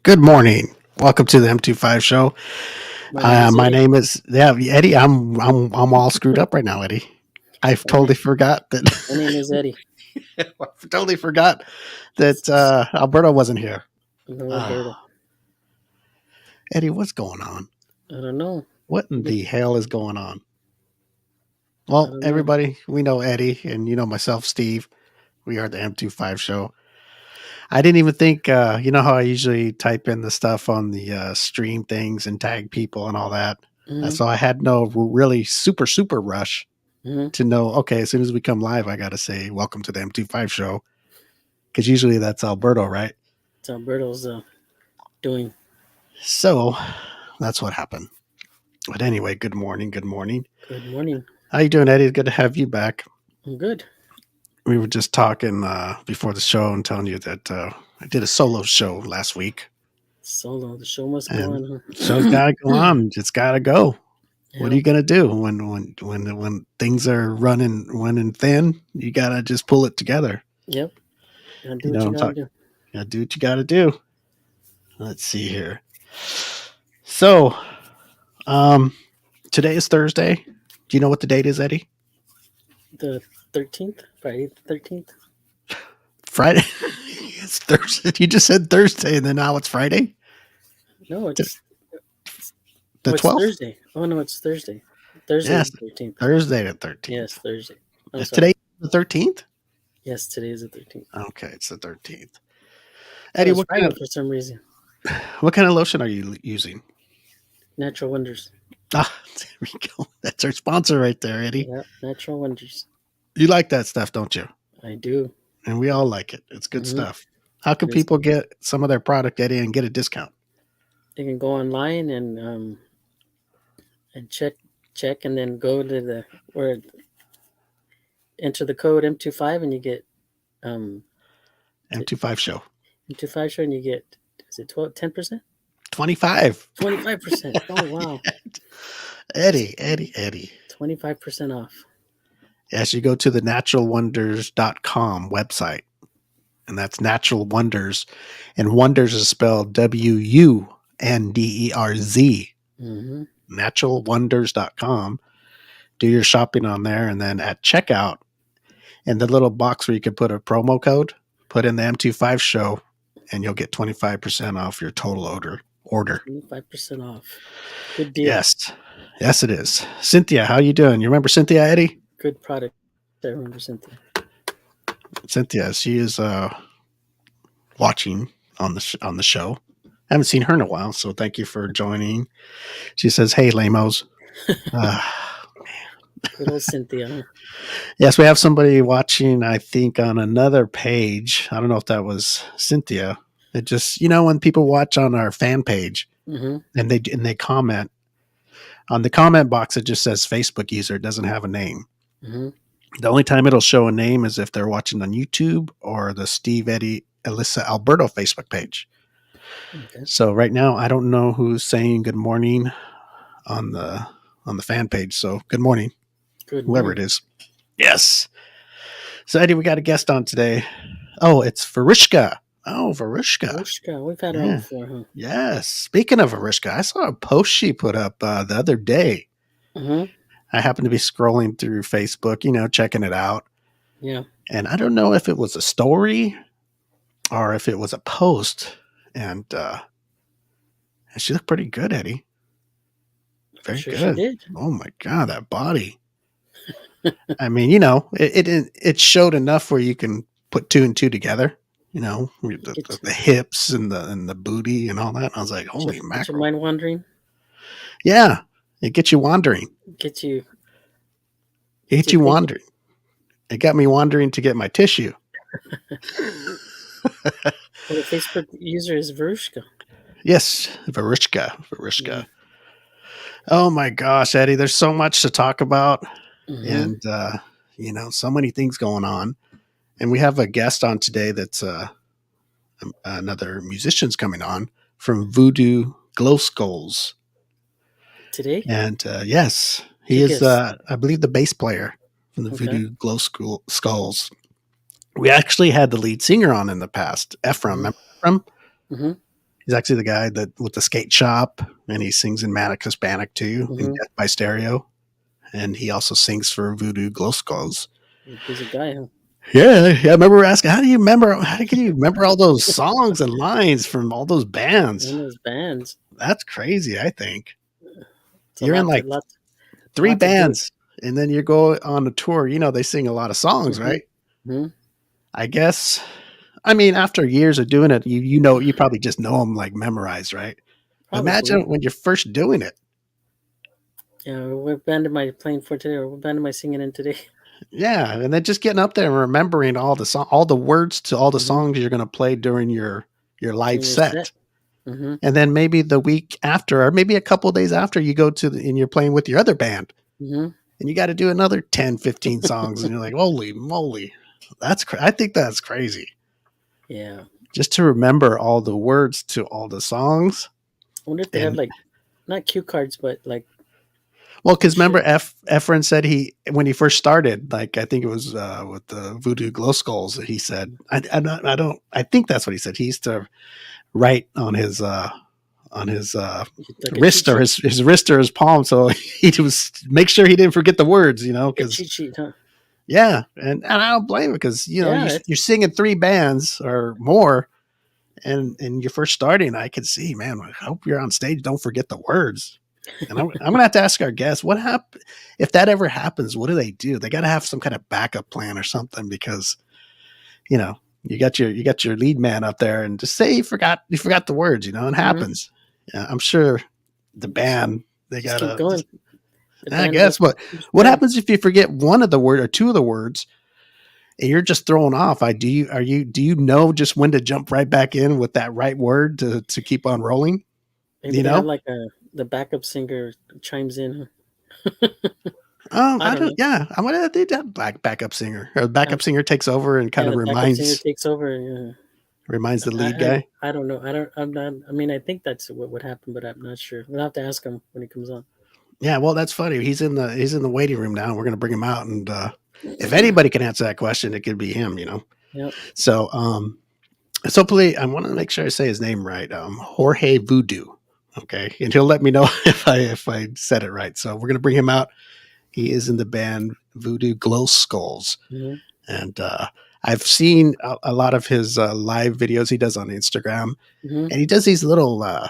Good morning. Welcome to the M25 show. My name is My Eddie. name is Eddie. I'm all screwed up right now, Eddie. I've My, na- totally forgot that. my name is Eddie. I totally forgot that Alberto wasn't here. No Uh, Roberto. Eddie, what's going on? I don't know. What in You- the hell is going on? I Well, don't know. everybody, we know Eddie, and you know myself, Steve. We are the M25 show. I didn't even think, you know how I usually type in the stuff on the stream things and tag people and all that. hmm So I had no really super rush hmm to know, okay, as soon as we come live, I got to say, welcome to the M25 show. Because usually that's Alberto, right? It's Alberto's doing. So that's what happened. But anyway, good morning. Good morning. Good morning. How you doing, Eddie? Good to have you back. I'm good. We were just talking before the show and telling you that I did a solo show last week. Solo. The show must go And on. show's got to go on. It's got to go. What are Yeah. you gonna do when things are running thin? You gotta just pull it together. Yep. Gotta do You know what what you I'm gotta talking. do. You gotta do what you gotta do. Let's see here. So, um, today is Thursday. Do you know what the date is, Eddie? The 13th, Friday the 13th. Friday. It's Thursday. You just said Thursday, and then now it's Friday. No, it's The what's 12th. Thursday? Oh no, it's Thursday. Thursday Yes, is the 13th. Thursday the Yes, 13th. Thursday. I'm Is sorry. today the 13th? Yes, today is the 13th. Okay, it's the 13th. That Eddie, was Friday for some reason. what kind of lotion are you using? Natural Wonders. Ah, there we go. That's our sponsor right there, Eddie. Yeah, Natural Wonders. You like that stuff, don't you? I do. And we all like it. It's good hmm stuff. How can It is people good. get some of their product, Eddie, and get a discount? They can go online and check and then go to the where enter the code M25 and you get um M25 show. M25 show and you get is it 10%? 25. 25%. Oh wow. Eddie. 25% off. Yes, you go to the naturalwonders.com website, and that's Natural Wonders. And Wonders is spelled WUNDERZ. Mm-hmm. Naturalwonders.com. Do your shopping on there, and then at checkout, in the little box where you can put a promo code, put in the M25 show, and you'll get 25% off your total order. 25% off. Good deal. Yes, it is. Cynthia, how you doing? You remember Cynthia, Eddie? Good product. I remember Cynthia. Cynthia, she is watching on the show. I haven't seen her in a while, so thank you for joining. She says, "Hey, lamos." Uh, Good old Cynthia. Huh? yes, we have somebody watching. I think on another page. I don't know if that was Cynthia. It just when people watch on our fan page Mm-hmm. and they comment on the comment box, it just says Facebook user. It doesn't have a name. Mm-hmm. The only time it'll show a name is if they're watching on YouTube or the Steve, Eddie, Alyssa, Alberto Facebook page. Okay. So right now, I don't know who's saying good morning on the fan page. So good morning, Good whoever morning. it is. Yes. So Eddie, we got a guest on today. Oh, it's Varishka. Oh, Varishka. Oshka. We've had her on Yeah. before, huh? Yes. Speaking of Varishka, I saw a post she put up the other day. Mm-hmm. I happened to be scrolling through Facebook, checking it out. Yeah. And I don't know if it was a story or if it was a post. And she looked pretty good, Eddie. Very Sure she good. did. Oh my God, that body. I mean, it showed enough where you can put two and two together. The hips and the booty and all that. I was like, holy Get your mackerel! mind wandering. Yeah, it gets you wandering. Get you. It gets you wandering. It got me wandering to get my tissue. Well, the Facebook user is Verushka. Yes, Varishka. Yeah. Oh my gosh, Eddie, there's so much to talk about, Mm-hmm. and so many things going on. And we have a guest on today that's another musician's coming on from Voodoo Glow Skulls. Today? And yes, he Good is, guess. I believe, the bass player from the Okay. Voodoo Skulls. We actually had the lead singer on in the past, Ephraim. Mm-hmm. Remember Ephraim? Mm-hmm. He's actually the guy that with the skate shop, and he sings in Manic Hispanic too, in Mm-hmm. Death by Stereo, and he also sings for Voodoo Glow Skulls. He's a busy guy, huh? Yeah. I remember asking, how do you remember? How can you remember all those songs and lines from all those bands? In those bands, That's crazy. I think it's you're in like a three lot to do. bands, and then you go on a tour. You know, they sing a lot of songs, Mm-hmm. right? Mm-hmm. I guess. I mean, after years of doing it, you know, you probably just know them like memorized, right? But imagine Probably. when you're first doing it. Yeah. What band am I playing for today, or what band am I singing in today? Yeah, and then just getting up there and remembering all the words to all the Mm-hmm. songs you're going to play during your live During your set. set. Mm-hmm. And then maybe the week after, or maybe a couple of days after, you go to and you're playing with your other band, Mm-hmm. and you got to do another 10, 15 songs, and you're like, holy moly, I think that's crazy. Yeah. Just to remember all the words to all the songs. I wonder if they have And like not cue cards, but like well, you because remember, should. Efren said when he first started, like I think it was with the Voodoo Glow Skulls, that he said, I think that's what he said. He used to write on his Like a cheat wrist or sheet. his wrist or his palm, so he was make sure he didn't forget the words, you know, Like a because cheat sheet, huh? yeah, and I don't blame him because you know Yeah. It's you're singing three bands or more, and you're first starting. I could see, man. I hope you're on stage. Don't forget the words. And I'm gonna have to ask our guests what happen if that ever happens. What do they do? They got to have some kind of backup plan or something because you know you got your lead man up there and just say you forgot the words. You know, it mm-hmm. happens. Yeah, I'm sure the just, band they just keep gotta. going. The I band guess just keeps what playing. happens if you forget one of the word or two of the words and you're just thrown off? Do you know just when to jump right back in with that right word to keep on rolling? Maybe You they have know, like the backup singer chimes in. Huh? I I don't don't. know. Yeah, I'm gonna do that. Backup singer or Um, backup singer takes over and kind yeah, of the backup singer takes over. Yeah. reminds the lead guy. I don't know. I don't. I'm not. I mean, I think that's what would happen, but I'm not sure. We'll have to ask him when he comes on. Yeah, well, that's funny. He's in the waiting room now. We're gonna bring him out, and if anybody can answer that question, it could be him. You know. Yep. So so hopefully, I want to make sure I say his name right. Jorge Voodoo. Okay, and he'll let me know if I said it right. So we're gonna bring him out. He is in the band Voodoo Glow Skulls, Mm-hmm. and I've seen a lot of his live videos he does on Instagram, Mm-hmm. and he does these little I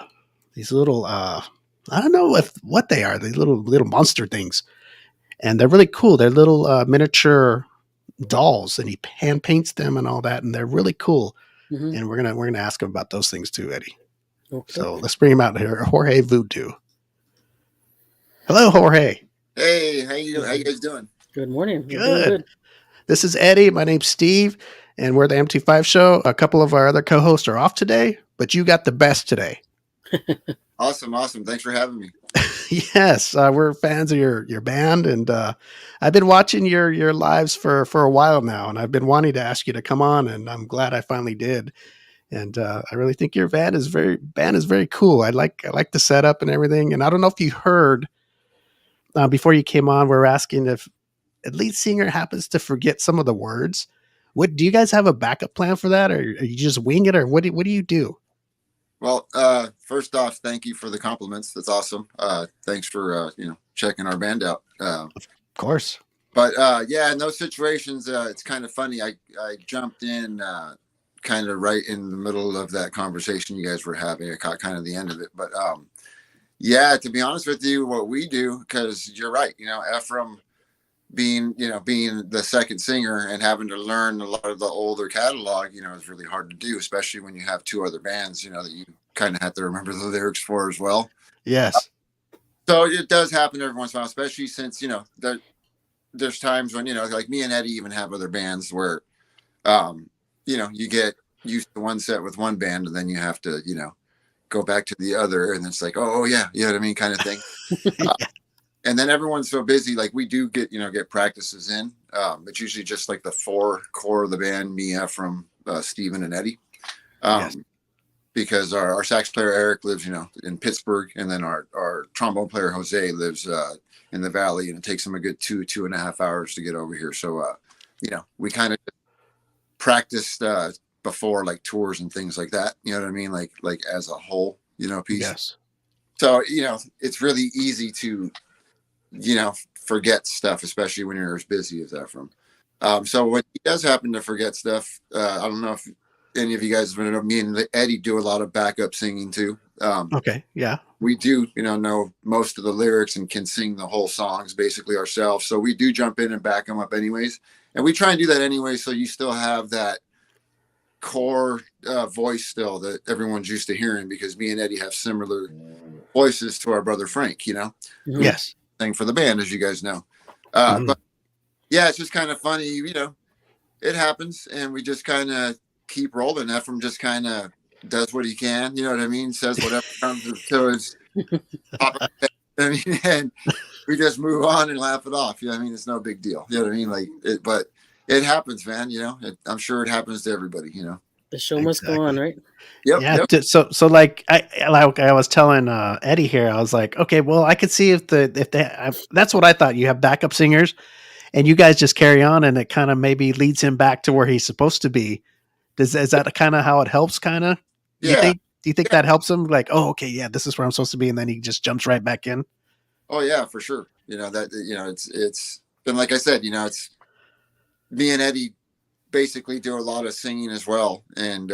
don't know what they are. These little monster things, and they're really cool. They're little miniature dolls, and he hand paints them and all that, and they're really cool. Mm-hmm. And we're gonna ask him about those things too, Eddie. Okay. So let's bring him out here. Jorge Voodoo. Hello, Jorge. Hey, how you Good, guys doing? good morning. We're doing Good. good. This is Eddie. My name's Steve, and we're the M25 show. A couple of our other co-hosts are off today, but you got the best today. Awesome. Thanks for having me. Yes, we're fans of your band, and I've been watching your lives for a while now, and I've been wanting to ask you to come on, and I'm glad I finally did. And I really think your band is very cool. I like the setup and everything. And I don't know if you heard before you came on, we were asking if at lead singer happens to forget some of the words. What do you guys have a backup plan for that, or you just wing it, or what do you do? Well, first off, thank you for the compliments. That's awesome. Thanks for checking our band out. Of course. But yeah, in those situations, it's kind of funny. I jumped in kind of right in the middle of that conversation you guys were having. I caught kind of the end of it, but yeah, to be honest with you, what we do, because you're right. Ephraim being the second singer and having to learn a lot of the older catalog, is really hard to do, especially when you have two other bands, that you kind of have to remember the lyrics for as well. Yes. So it does happen every once in a while, especially since, there's times when, like me and Eddie even have other bands where, you get used to one set with one band and then you have to, go back to the other. And it's like, oh yeah, you know what I mean? Kind of thing. Yeah. And then everyone's so busy, like we do get practices in. It's usually just like the four core of the band, me, Ephraim, Steven, and Eddie. Yes. Because our sax player, Eric, lives, in Pittsburgh. And then our trombone player, Jose, lives in the Valley. And it takes him a good 2.5 hours to get over here. So, we kind of practiced before, like tours and things like that. You know what I mean? Like as a whole, piece. Yes. So, it's really easy to, forget stuff, especially when you're as busy as Ephraim. So when he does happen to forget stuff, I don't know if any of you guys have been, me and Eddie do a lot of backup singing too. Okay. Yeah. We do, know most of the lyrics and can sing the whole songs basically ourselves. So we do jump in and back them up anyways. And we try and do that anyway. So you still have that core voice still that everyone's used to hearing, because me and Eddie have similar voices to our brother Frank, Mhm. Yes. thing for the band, as you guys know. Mhm. But yeah, it's just kind of funny, it happens, and we just kind of keep rolling. Ephraim just kind of does what he can, you know what I mean? Says whatever comes to his top of his head, I mean, and we just move on and laugh it off. You know what I mean? It's no big deal. You know what I mean? Like but it happens, man. I'm sure it happens to everybody, The show must go on, right? Yep. Yeah. Yep. So like I was telling Eddie here, I was like, okay, well, I could see if that's what I thought. You have backup singers, and you guys just carry on, and it kind of maybe leads him back to where he's supposed to be. Is that kind of how it helps? Kind of. Yeah. Do you think that helps him? Like, oh, okay, yeah, this is where I'm supposed to be, and then he just jumps right back in. Oh yeah, for sure. It's been, like I said, it's me and Eddie basically do a lot of singing as well, and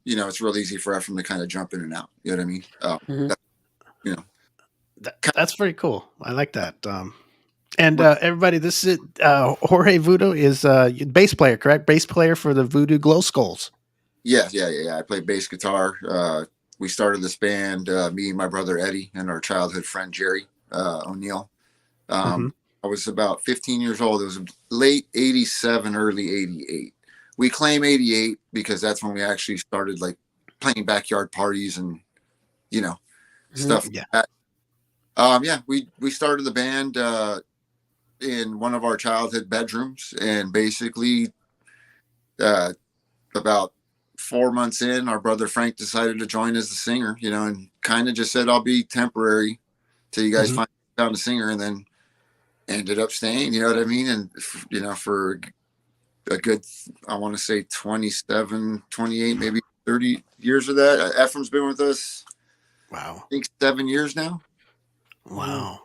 it's real easy for Ephraim to kind of jump in and out. You know what I mean? Mhm. That's very cool. I like that. And everybody, this is Jorge Voodoo is bass player, correct? Bass player for the Voodoo Glow Skulls. Yeah. I play bass guitar. We started this band, me and my brother Eddie, and our childhood friend Jerry O'Neill. Mhm. I was about 15 years old. It was late '87, early '88. We claim '88 because that's when we actually started like playing backyard parties and stuff Yeah. like that. Yeah, we started the band in one of our childhood bedrooms, and basically uh, about 4 months in, our brother Frank decided to join as the singer, and kind of just said, I'll be temporary till you guys Mhm. found a singer, and then ended up staying, you know what I mean? And, for a good, I want to say 27, 28, maybe 30 years of that. Ephraim's been with us, Wow. I think 7 years now. Wow.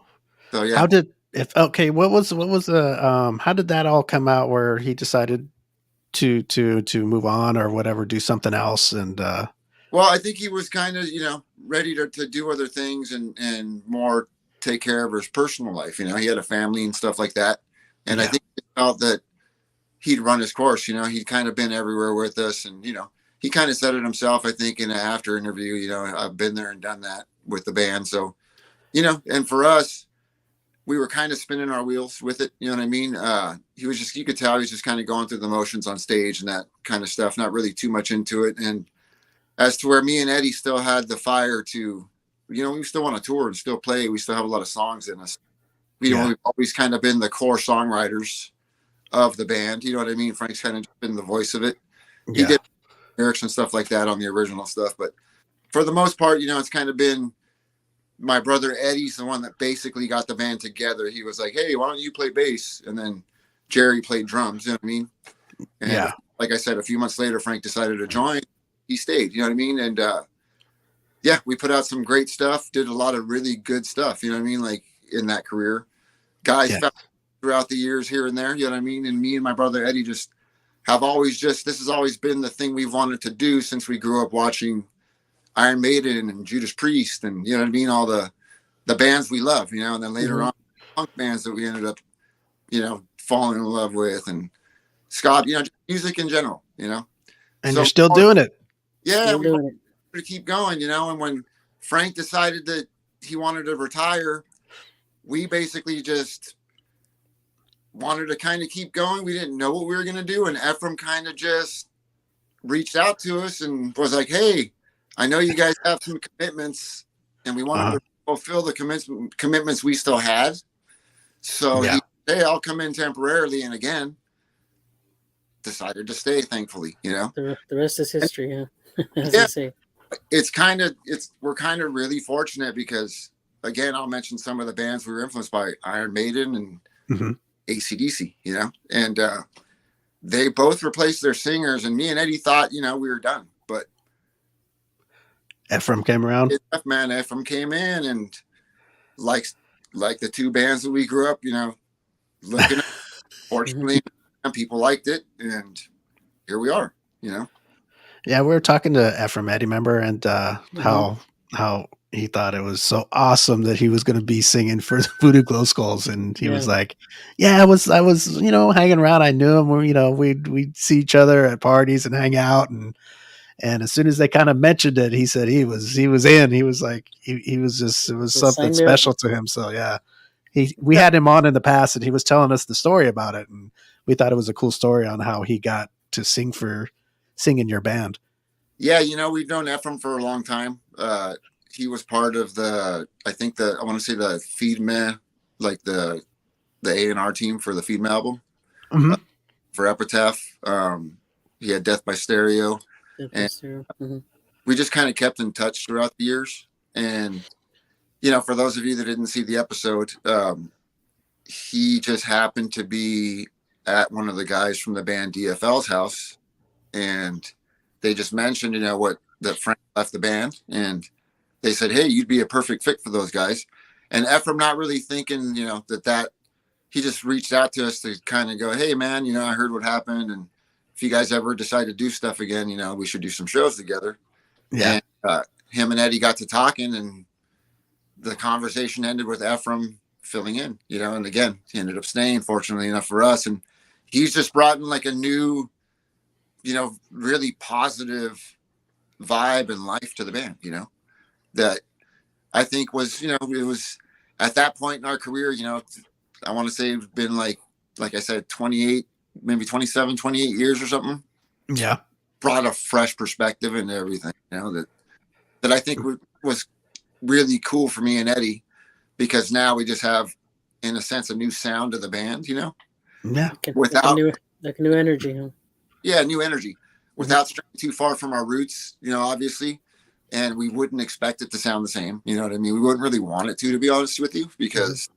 So yeah. How did what was the how did that all come out where he decided to move on or whatever, do something else and Well, I think he was kind of, ready to do other things and more take care of his personal life. He had a family and stuff like that. And I yeah. think he felt that he'd run his course. He'd kind of been everywhere with us. And, he kind of said it himself, I think, in an after interview, I've been there and done that with the band. So, and for us, we were kind of spinning our wheels with it. You know what I mean? He was just, you could tell he was just kind of going through the motions on stage and that kind of stuff, not really too much into it. And as to where me and Eddie still had the fire to, we still want to tour and still play. We still have a lot of songs in us. Yeah. We've always kind of been the core songwriters of the band. You know what I mean? Frank's kind of been the voice of it. He Yeah. did lyrics and stuff like that on the original stuff. But for the most part, it's kind of been my brother Eddie's the one that basically got the band together. He was like, hey, why don't you play bass? And then Jerry played drums. You know what I mean? And Yeah. like I said, a few months later, Frank decided to join. He stayed. You know what I mean? And yeah, we put out some great stuff, did a lot of really good stuff, you know what I mean? Like in that career. Guys Yeah. found throughout the years here and there, you know what I mean? And me and my brother Eddie just have always this has always been the thing we've wanted to do since we grew up watching Iron Maiden and Judas Priest and, you know what I mean? All the bands we love, and then later on, punk bands that we ended up, falling in love with and Scott, just music in general, And So you're still doing it. yeah, Still we doing it. to keep going, and when Frank decided that he wanted to retire, we basically just wanted to kind of keep going. We didn't know what we were going to do. And Ephraim kind of just reached out to us and was like, hey, I know you guys have some commitments and we wanted to fulfill the commitments we still had. So Yeah. hey, I'll come in temporarily. And again, decided to stay, thankfully, The rest is history, huh? As Yeah. they say. We're kind of really fortunate because again, I'll mention some of the bands we were influenced by: Iron Maiden and Mhm. AC/DC, and they both replaced their singers, and me and Eddie thought, we were done. But Ephraim came around. Man, Ephraim came in, and like the two bands that we grew up, looking at. Fortunately, people liked it, and here we are. Yeah, we were talking to Ephraim Eddie, remember, and how he thought it was so awesome that he was going to be singing for Voodoo Glow Skulls, and he was like, "Yeah, I was, hanging around. I knew him. We'd see each other at parties and hang out, and as soon as they kind of mentioned it, he said he was in. He was like, he was just, it was something special to him. So yeah, we had him on in the past, and he was telling us the story about it, and we thought it was a cool story on how he got to sing in your band. Yeah, we've known Ephraim for a long time. He was part of I want to say the Feed Me, like the A&R team for the Feed Me album, for Epitaph. He had Death by Stereo. We just kind of kept in touch throughout the years. And, for those of you that didn't see the episode, he just happened to be at one of the guys from the band DFL's house. And they just mentioned, that Frank left the band. And they said, hey, you'd be a perfect fit for those guys. And Ephraim not really thinking, that he just reached out to us to kind of go, hey, man, I heard what happened. And if you guys ever decide to do stuff again, we should do some shows together. Yeah. And him and Eddie got to talking, and the conversation ended with Ephraim filling in, and again, he ended up staying, fortunately enough for us. And he's just brought in like a new, really positive vibe and life to the band, that I think was, it was at that point in our career, I want to say it's been like I said, 28, maybe 27, 28 years or something. Yeah. Brought a fresh perspective into everything, that I think was really cool for me and Eddie, because now we just have, in a sense, a new sound to the band, Yeah. Without like a new energy, huh? Yeah, new energy. Without straying too far from our roots, obviously. And we wouldn't expect it to sound the same. You know what I mean? We wouldn't really want it to be honest with you, because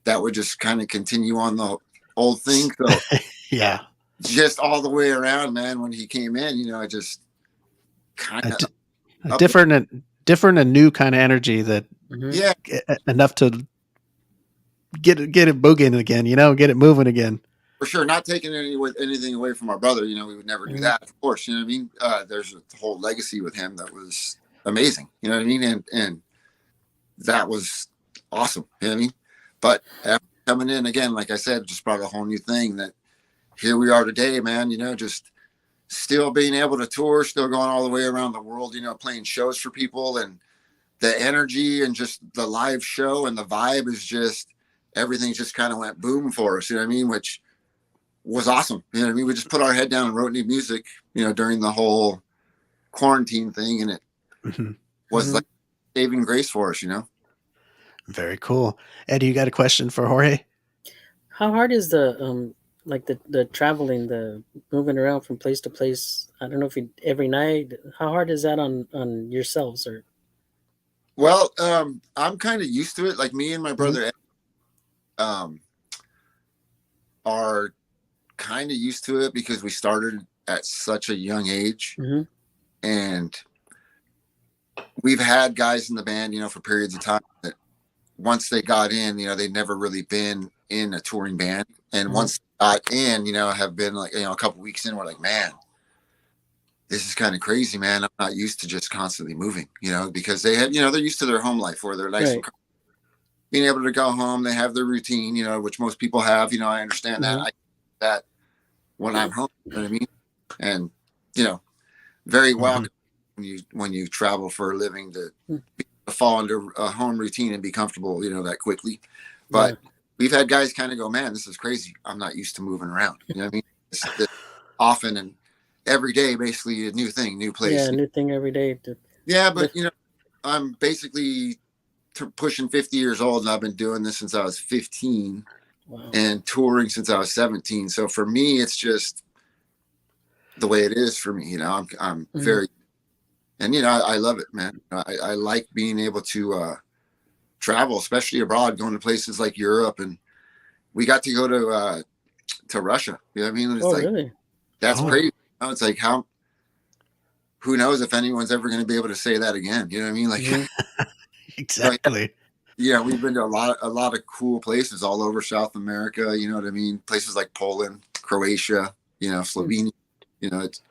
that would just kind of continue on the old thing. So yeah, just all the way around, man. When he came in, I just kind of a different and new kind of energy that enough to get it boogieing again, get it moving again. For sure, not taking anything away from our brother. We would never do that, of course. You know what I mean? There's a whole legacy with him that was amazing. You know what I mean? And that was awesome. You know what I mean? But after coming in again, like I said, just brought a whole new thing that here we are today, man. Just still being able to tour, still going all the way around the world, playing shows for people, and the energy and just the live show and the vibe is just, everything just kind of went boom for us. You know what I mean? Which was awesome. You know what I mean? We just put our head down and wrote new music, during the whole quarantine thing. And it was like saving grace for us, Very cool. Eddie, you got a question for Jorge? How hard is the the traveling, the moving around from place to place? I don't know if every night. How hard is that on yourselves? Or well, I'm kind of used to it. Like me and my brother are kind of used to it, because we started at such a young age, and we've had guys in the band, for periods of time that once they got in, they'd never really been in a touring band. And once they got in, have been like, a couple weeks in, we're like, man, this is kind of crazy, man. I'm not used to just constantly moving, because they have, they're used to their home life where they're nice and being able to go home. They have their routine, which most people have, I understand that when I'm home, you know what I mean? And, very welcome when you travel for a living to fall into a home routine and be comfortable, that quickly. But we've had guys kind of go, man, this is crazy. I'm not used to moving around. You know what I mean? It's often and every day, basically a new thing, new place. Yeah, a new thing every day. Yeah, but, I'm basically pushing 50 years old, and I've been doing this since I was 15 and touring since I was 17. So for me, it's just the way it is for me. I'm very, and, I love it, man. I like being able to travel, especially abroad, going to places like Europe. And we got to go to Russia. You know what I mean? It's really? That's Oh. crazy. You know, it's like who knows if anyone's ever going to be able to say that again? You know what I mean? Like, Mhm. Exactly. yeah, we've been to a lot of cool places all over South America. You know what I mean? Places like Poland, Croatia, Slovenia. You know, it's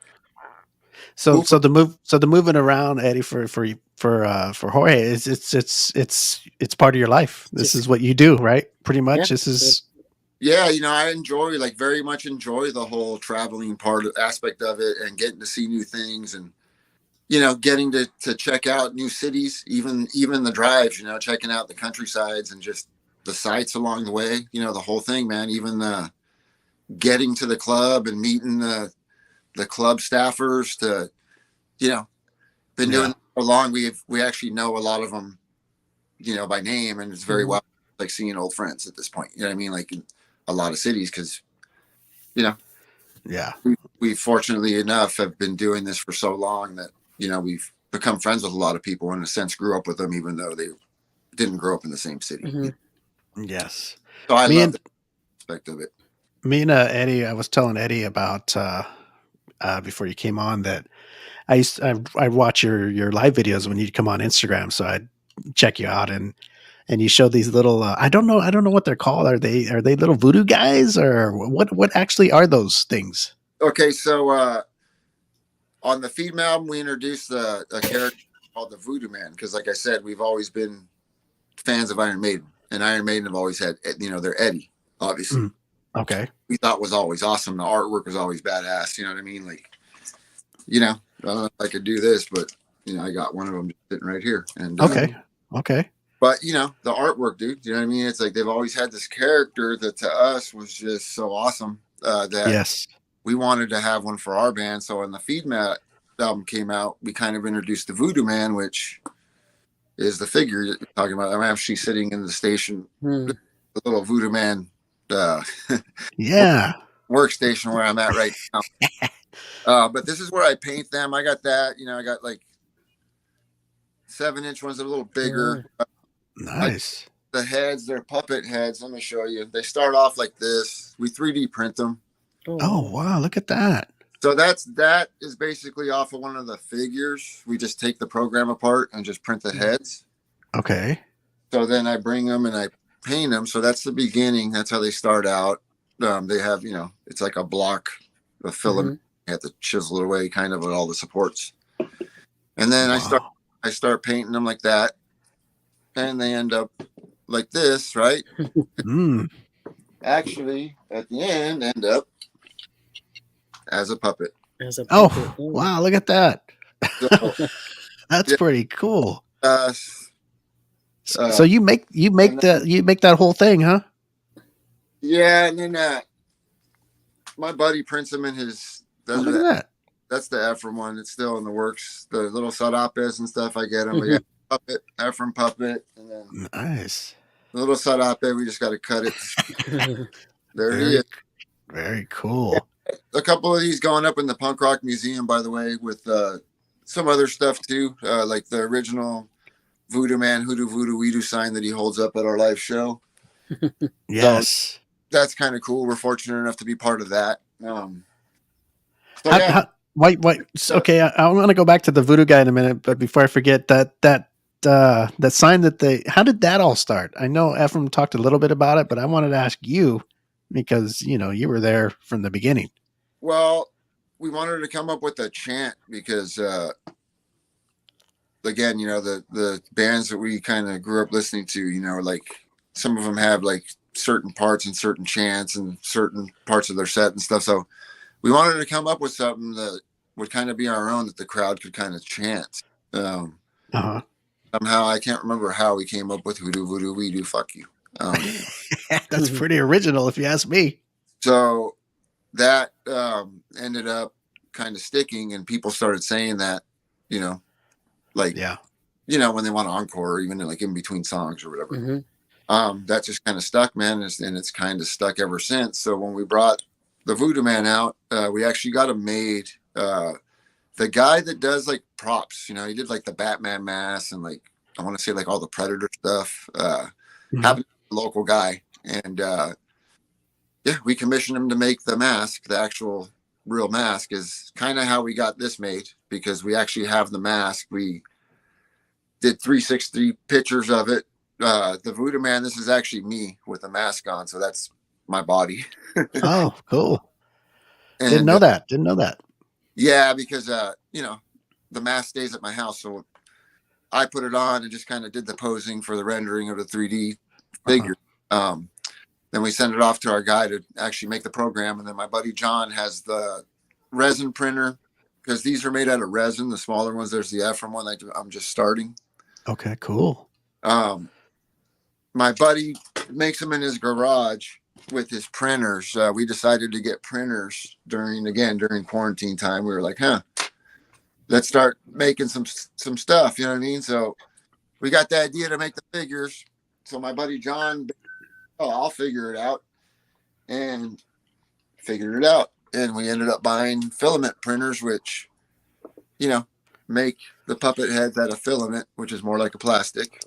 So cool. so the moving around, Eddie, for Jorge is it's part of your life. This Just is what you do, right? Pretty yeah. much. This So is Yeah, I enjoy very much enjoy the whole traveling aspect of it and getting to see new things and getting to check out new cities, even the drives, checking out the countrysides and just the sights along the way, the whole thing, man. Even getting to the club and meeting the club staffers to, been doing yeah. it so long. We actually know a lot of them, by name, and it's very Mhm. well like seeing old friends at this point. You know what I mean? Like in a lot of cities, because you know Yeah. we fortunately enough have been doing this for so long that we've become friends with a lot of people, in a sense grew up with them even though they didn't grow up in the same city. Mhm. Yes. So I Me love and that aspect of it. me and Eddie, I was telling Eddie about before you came on that I watch your live videos when you come on Instagram, so I'd check you out and you show these little I don't know what they're called. Are they little voodoo guys or what actually are those things? Okay, so on the Feed album we introduced a character called the Voodoo Man, because like I said, we've always been fans of Iron Maiden, and Iron Maiden have always had their Eddie, obviously. Mm, okay. We thought was always awesome. The artwork was always badass. You know what I mean? Like, I don't know if I could do this, but I got one of them sitting right here. And Okay. Okay. but the artwork, dude. You know what I mean? It's like they've always had this character that to us was just so awesome that Yes. we wanted to have one for our band. So when the Feed album came out, we kind of introduced the Voodoo Man, which is the figure that you're talking about. I'm actually sitting in the station, Mhm. the little Voodoo Man uh, Yeah. workstation where I'm at right now. But this is where I paint them. I got that. I got like 7-inch ones that are a little bigger. Nice. The heads, they're puppet heads. Let me show you. They start off like this. We 3D print them. Oh wow, look at that. So that is basically off of one of the figures. We just take the program apart and just print the heads. Okay. So then I bring them and I paint them. So that's the beginning. That's how they start out. They have, it's like a block of filament. You have to chisel it away, kind of, with all the supports. And then Wow. I start painting them like that, and they end up like this, right? Mm. Actually, at the end up as a puppet. As a Oh puppet. Oh. wow, look at that. So That's yeah, pretty cool. uh, So you make and then, that whole thing, huh? yeah, and then my buddy prints them in his. Oh, look at that. That's the Ephraim one. It's still in the works. The little sarapes and stuff, I get them. But yeah, puppet, Ephraim puppet, and then Nice. the little sarape. We just got to cut it. There he is. Very cool. A couple of these going up in the Punk Rock Museum, by the way, with some other stuff too, like the original Voodoo Man, Hoodoo Voodoo Weedoo sign that he holds up at our live show. Yes. So that's kind of cool. We're fortunate enough to be part of that. So yeah. Okay, I want to go back to the voodoo guy in a minute, but before I forget that sign that how did that all start? I know Ephraim talked a little bit about it, but I wanted to ask you because you were there from the beginning. Well, we wanted to come up with a chant because again, the bands that we kind of grew up listening to, like some of them have like certain parts and certain chants and certain parts of their set and stuff. So we wanted to come up with something that would kind of be our own, that the crowd could kind of chant. Somehow, I can't remember how we came up with Hoodoo Voodoo Weedoo Fuck You. That's pretty original, if you ask me. So that ended up kind of sticking, and people started saying that, like, when they want to encore, or even like in between songs or whatever. That just kind of stuck, man, and it's kind of stuck ever since. So when we brought the Voodoo Man out, we actually got him made. The guy that does like props, he did like the Batman mask and like, I want to say like all the Predator stuff. Happened to be a local guy, and yeah, we commissioned him to make the mask, the actual real mask is kind of how we got this made, because we actually have the mask. We did 360 pictures of it. The Voodoo Man, this is actually me with a mask on, so that's my body. Oh, cool. And Didn't know that. Didn't know that. yeah, because the mask stays at my house, so I put it on and just kind of did the posing for the rendering of the 3D figure. Then we send it off to our guy to actually make the program, and then my buddy John has the resin printer, because these are made out of resin. The smaller ones, there's the Ephraim one I'm just starting. Okay, cool. My buddy makes them in his garage with his printers. We decided to get printers during quarantine time. We were like, let's start making some stuff. You know what I mean? So we got the idea to make the figures. So my buddy John, I'll figure it out, and figured it out. And we ended up buying filament printers, which, make the puppet heads out of filament, which is more like a plastic.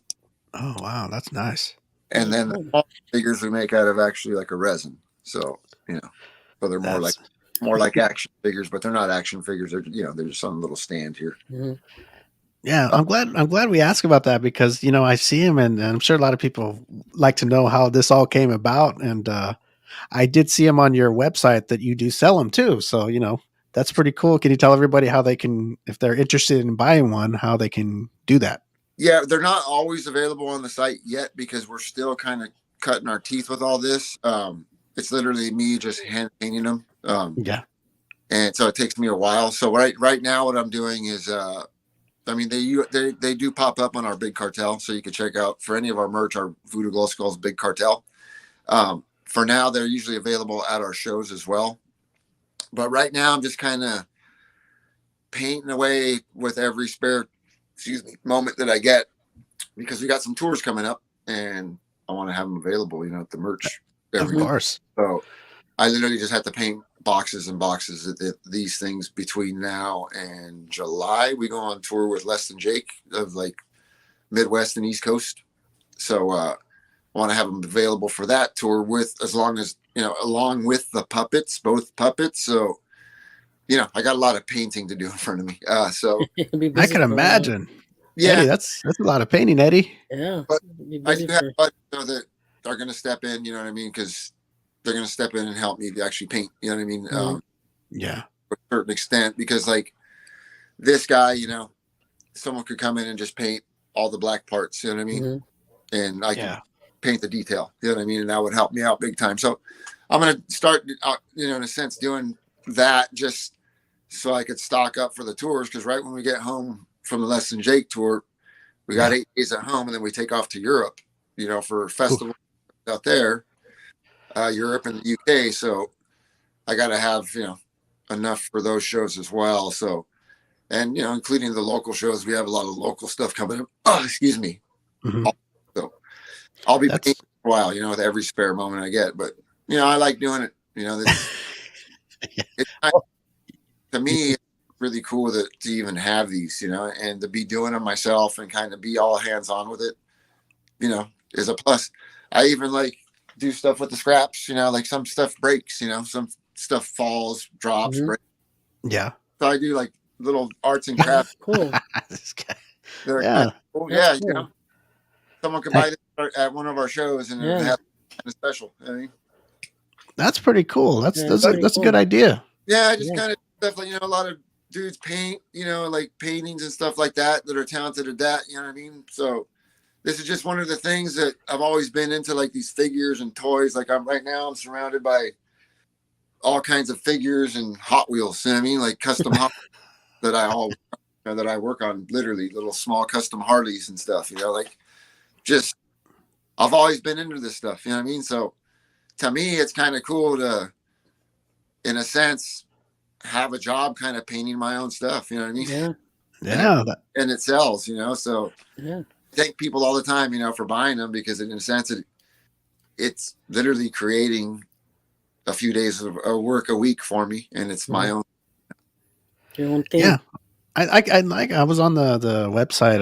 Oh, wow. That's nice. And then the small figures we make out of actually like a resin. So, so they're more like action figures, but they're not action figures. They're, they're just on a little stand here. Mm-hmm. Yeah, I'm glad we asked about that, because I see him, and I'm sure a lot of people like to know how this all came about. And I did see him on your website that you do sell them too. So that's pretty cool. Can you tell everybody how they can, if they're interested in buying one, how they can do that? Yeah, they're not always available on the site yet, because we're still kind of cutting our teeth with all this. It's literally me just hand painting them. And so it takes me a while. So right now what I'm doing is, they do pop up on our Big Cartel. So you can check out, for any of our merch, our Voodoo Glow Skulls Big Cartel. For now, they're usually available at our shows as well. But right now I'm just kind of painting away with every spare moment that I get, because we got some tours coming up and I want to have them available, at the merch. Of course. So I literally just have to paint boxes and boxes of these things between now and July. We go on tour with Less Than Jake of like Midwest and East Coast. So I want to have them available for that tour along with the puppets, both puppets. So, I got a lot of painting to do in front of me. So I can imagine. Yeah, Eddie, that's a lot of painting, Eddie. Yeah, but I do have buddies that are going to step in. You know what I mean? Because they're going to step in and help me to actually paint. You know what I mean? Yeah, to a certain extent, because like this guy, someone could come in and just paint all the black parts. You know what I mean? Mm-hmm. And I can paint the detail. You know what I mean? And that would help me out big time. So I'm going to start, in a sense, doing that just so I could stock up for the tours. Because right when we get home from the Less Than Jake tour, we got 8 days at home, and then we take off to Europe, for a festival out there, Europe and the UK. So I got to have, enough for those shows as well. So, and, including the local shows, we have a lot of local stuff coming up. Oh, excuse me. Mm-hmm. So I'll be painting for a while, with every spare moment I get. But, I like doing it. To me, it's really cool to even have these, and to be doing them myself and kind of be all hands on with it, is a plus. I even do stuff with the scraps, like some stuff breaks, some stuff falls, drops, breaks. Yeah. So I do little arts and crafts. Cool. Cool. Yeah. Cool. Someone could buy this at one of our shows and have kind of special. That's pretty cool. That's a good idea. Yeah, I just kind of stuff a lot of dudes paint, paintings and stuff like that are talented at that. You know what I mean? So this is just one of the things that I've always been into, these figures and toys. I'm surrounded by all kinds of figures and Hot Wheels. You know what I mean? Custom Hot that I work on, literally little small custom Harleys and stuff. Just I've always been into this stuff. You know what I mean? So to me, it's kind of cool to, in a sense, have a job kind of painting my own stuff. You know what I mean? Yeah. And it sells. So I thank people all the time, for buying them, because in a sense, it's literally creating a few days of work a week for me, and it's my own. Your own thing. Yeah. I was on the website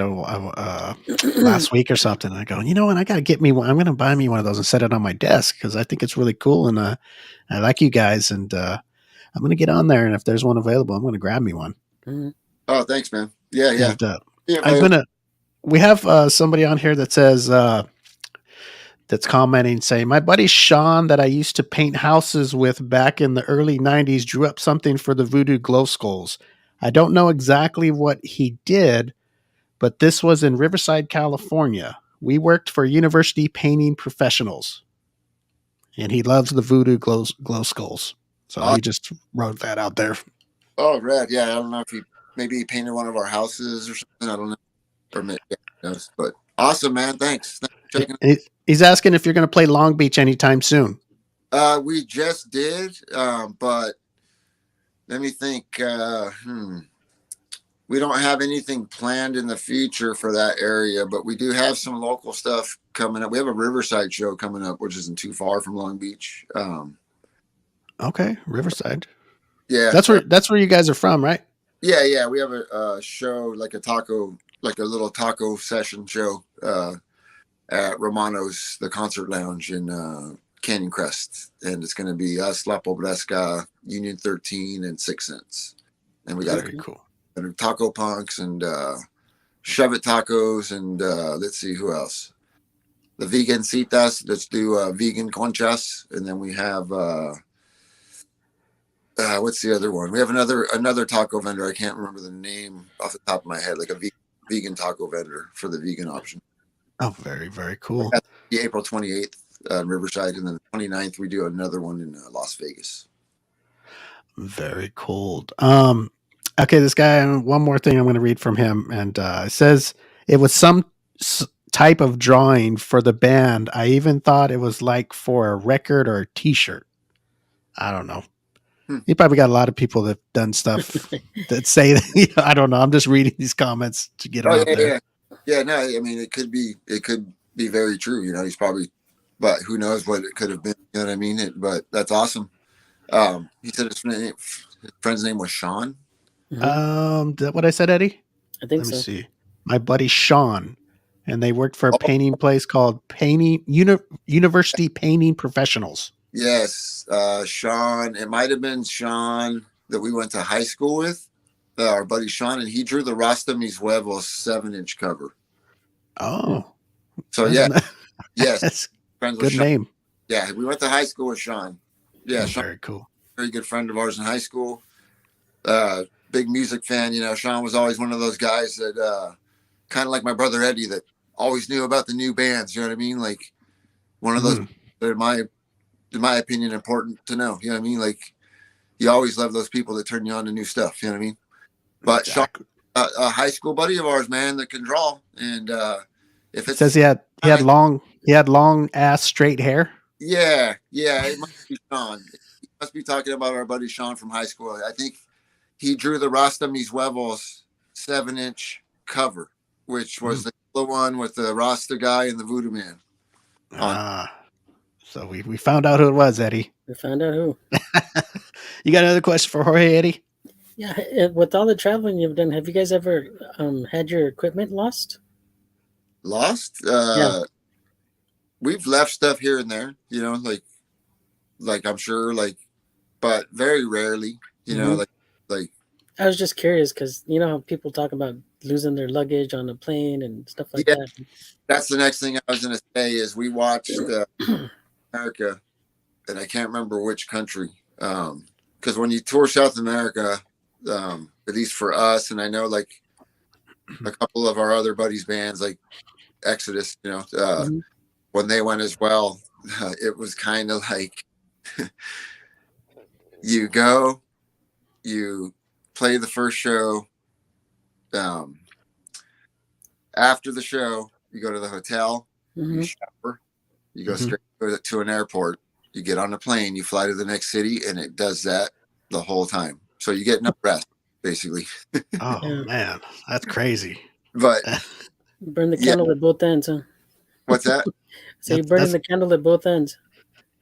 last week or something. And I go, and I got to get me one. I'm going to buy me one of those and set it on my desk, because I think it's really cool. And I like you guys. And I'm gonna get on there, and if there's one available, I'm gonna grab me one. Mm-hmm. Oh, thanks, man. Yeah, yeah. And Yeah, I'm gonna. We have somebody on here that says that's commenting saying, my buddy Sean that I used to paint houses with back in the early 90s drew up something for the Voodoo glow skulls. I don't know exactly what he did, but this was in Riverside, California. We worked for University Painting Professionals, and he loves the Voodoo glow skulls. So he just wrote that out there. Oh, rad. Yeah, I don't know if he painted one of our houses or something. I don't know. Or maybe he knows. But awesome, man. Thanks for checking. He's asking if you're going to play Long Beach anytime soon. We just did, but let me think. We don't have anything planned in the future for that area, but we do have some local stuff coming up. We have a Riverside show coming up, which isn't too far from Long Beach. Okay, Riverside. Yeah, that's where you guys are from, right? Yeah. We have a show, like a little taco session show at Romano's, the Concert Lounge in Canyon Crest, and it's going to be us, La Pobresca, Union 13, and 6 Cents, and we got very cool. Taco Punks and Shove It Tacos, and let's see who else. The Vegan Citas. Let's do vegan conchas, and then we have what's the other one? We have another taco vendor. I can't remember the name off the top of my head. Like a vegan taco vendor for the vegan option. Oh, very, very cool. That's the April 28th in Riverside, and then the 29th we do another one in Las Vegas. Very cool. Okay, this guy, one more thing I'm going to read from him. And it says it was some type of drawing for the band. I even thought it was like for a record or a t-shirt. I don't know. You probably got a lot of people that have done stuff that say that, I don't know. I'm just reading these comments to get them out there. Yeah, no, I mean, it could be very true. He's probably, but who knows what it could have been. You know what I mean? But that's awesome. He said his friend's name was Sean. Mm-hmm. Is that what I said, Eddie? I think so. Let me see. My buddy Sean, and they worked for a painting place called University Painting Professionals. Yes, Sean. It might have been Sean that we went to high school with, our buddy Sean, and he drew the Rasta Mis Huevos 7-inch cover. Oh, so yes, that's friends good with Sean. Name. Yeah, we went to high school with Sean. Yeah, Sean, very cool. Very good friend of ours in high school. Big music fan. Sean was always one of those guys that kind of like my brother Eddie that always knew about the new bands. You know what I mean? Like one of those that in my opinion, important to know. You know what I mean? Like you always love those people that turn you on to new stuff. You know what I mean? But exactly. Sean, a high school buddy of ours, man, that can draw. And if it says he had long ass straight hair. Yeah, it must be Sean. He must be talking about our buddy Sean from high school. I think he drew the Rasta Mis Huevos 7-inch cover, which was the one with the Rasta guy and the Voodoo Man. So we found out who it was, Eddie. We found out who. You got another question for Jorge, Eddie? Yeah, with all the traveling you've done, have you guys ever had your equipment lost? Lost? Yeah. We've left stuff here and there, like I'm sure, but very rarely, like. I was just curious because how people talk about losing their luggage on a plane and stuff like that. That's the next thing I was going to say is we watched America, and I can't remember which country, because when you tour South America, at least for us, and I know like a couple of our other buddies' bands like Exodus, when they went as well, it was kind of like you go, you play the first show. After the show, you go to the hotel, you shower, you go straight to an airport, you get on a plane, you fly to the next city, and it does that the whole time. So you get no rest, basically. Oh, man, that's crazy. But burn the candle at both ends, huh? What's that? So you're burning the candle at both ends.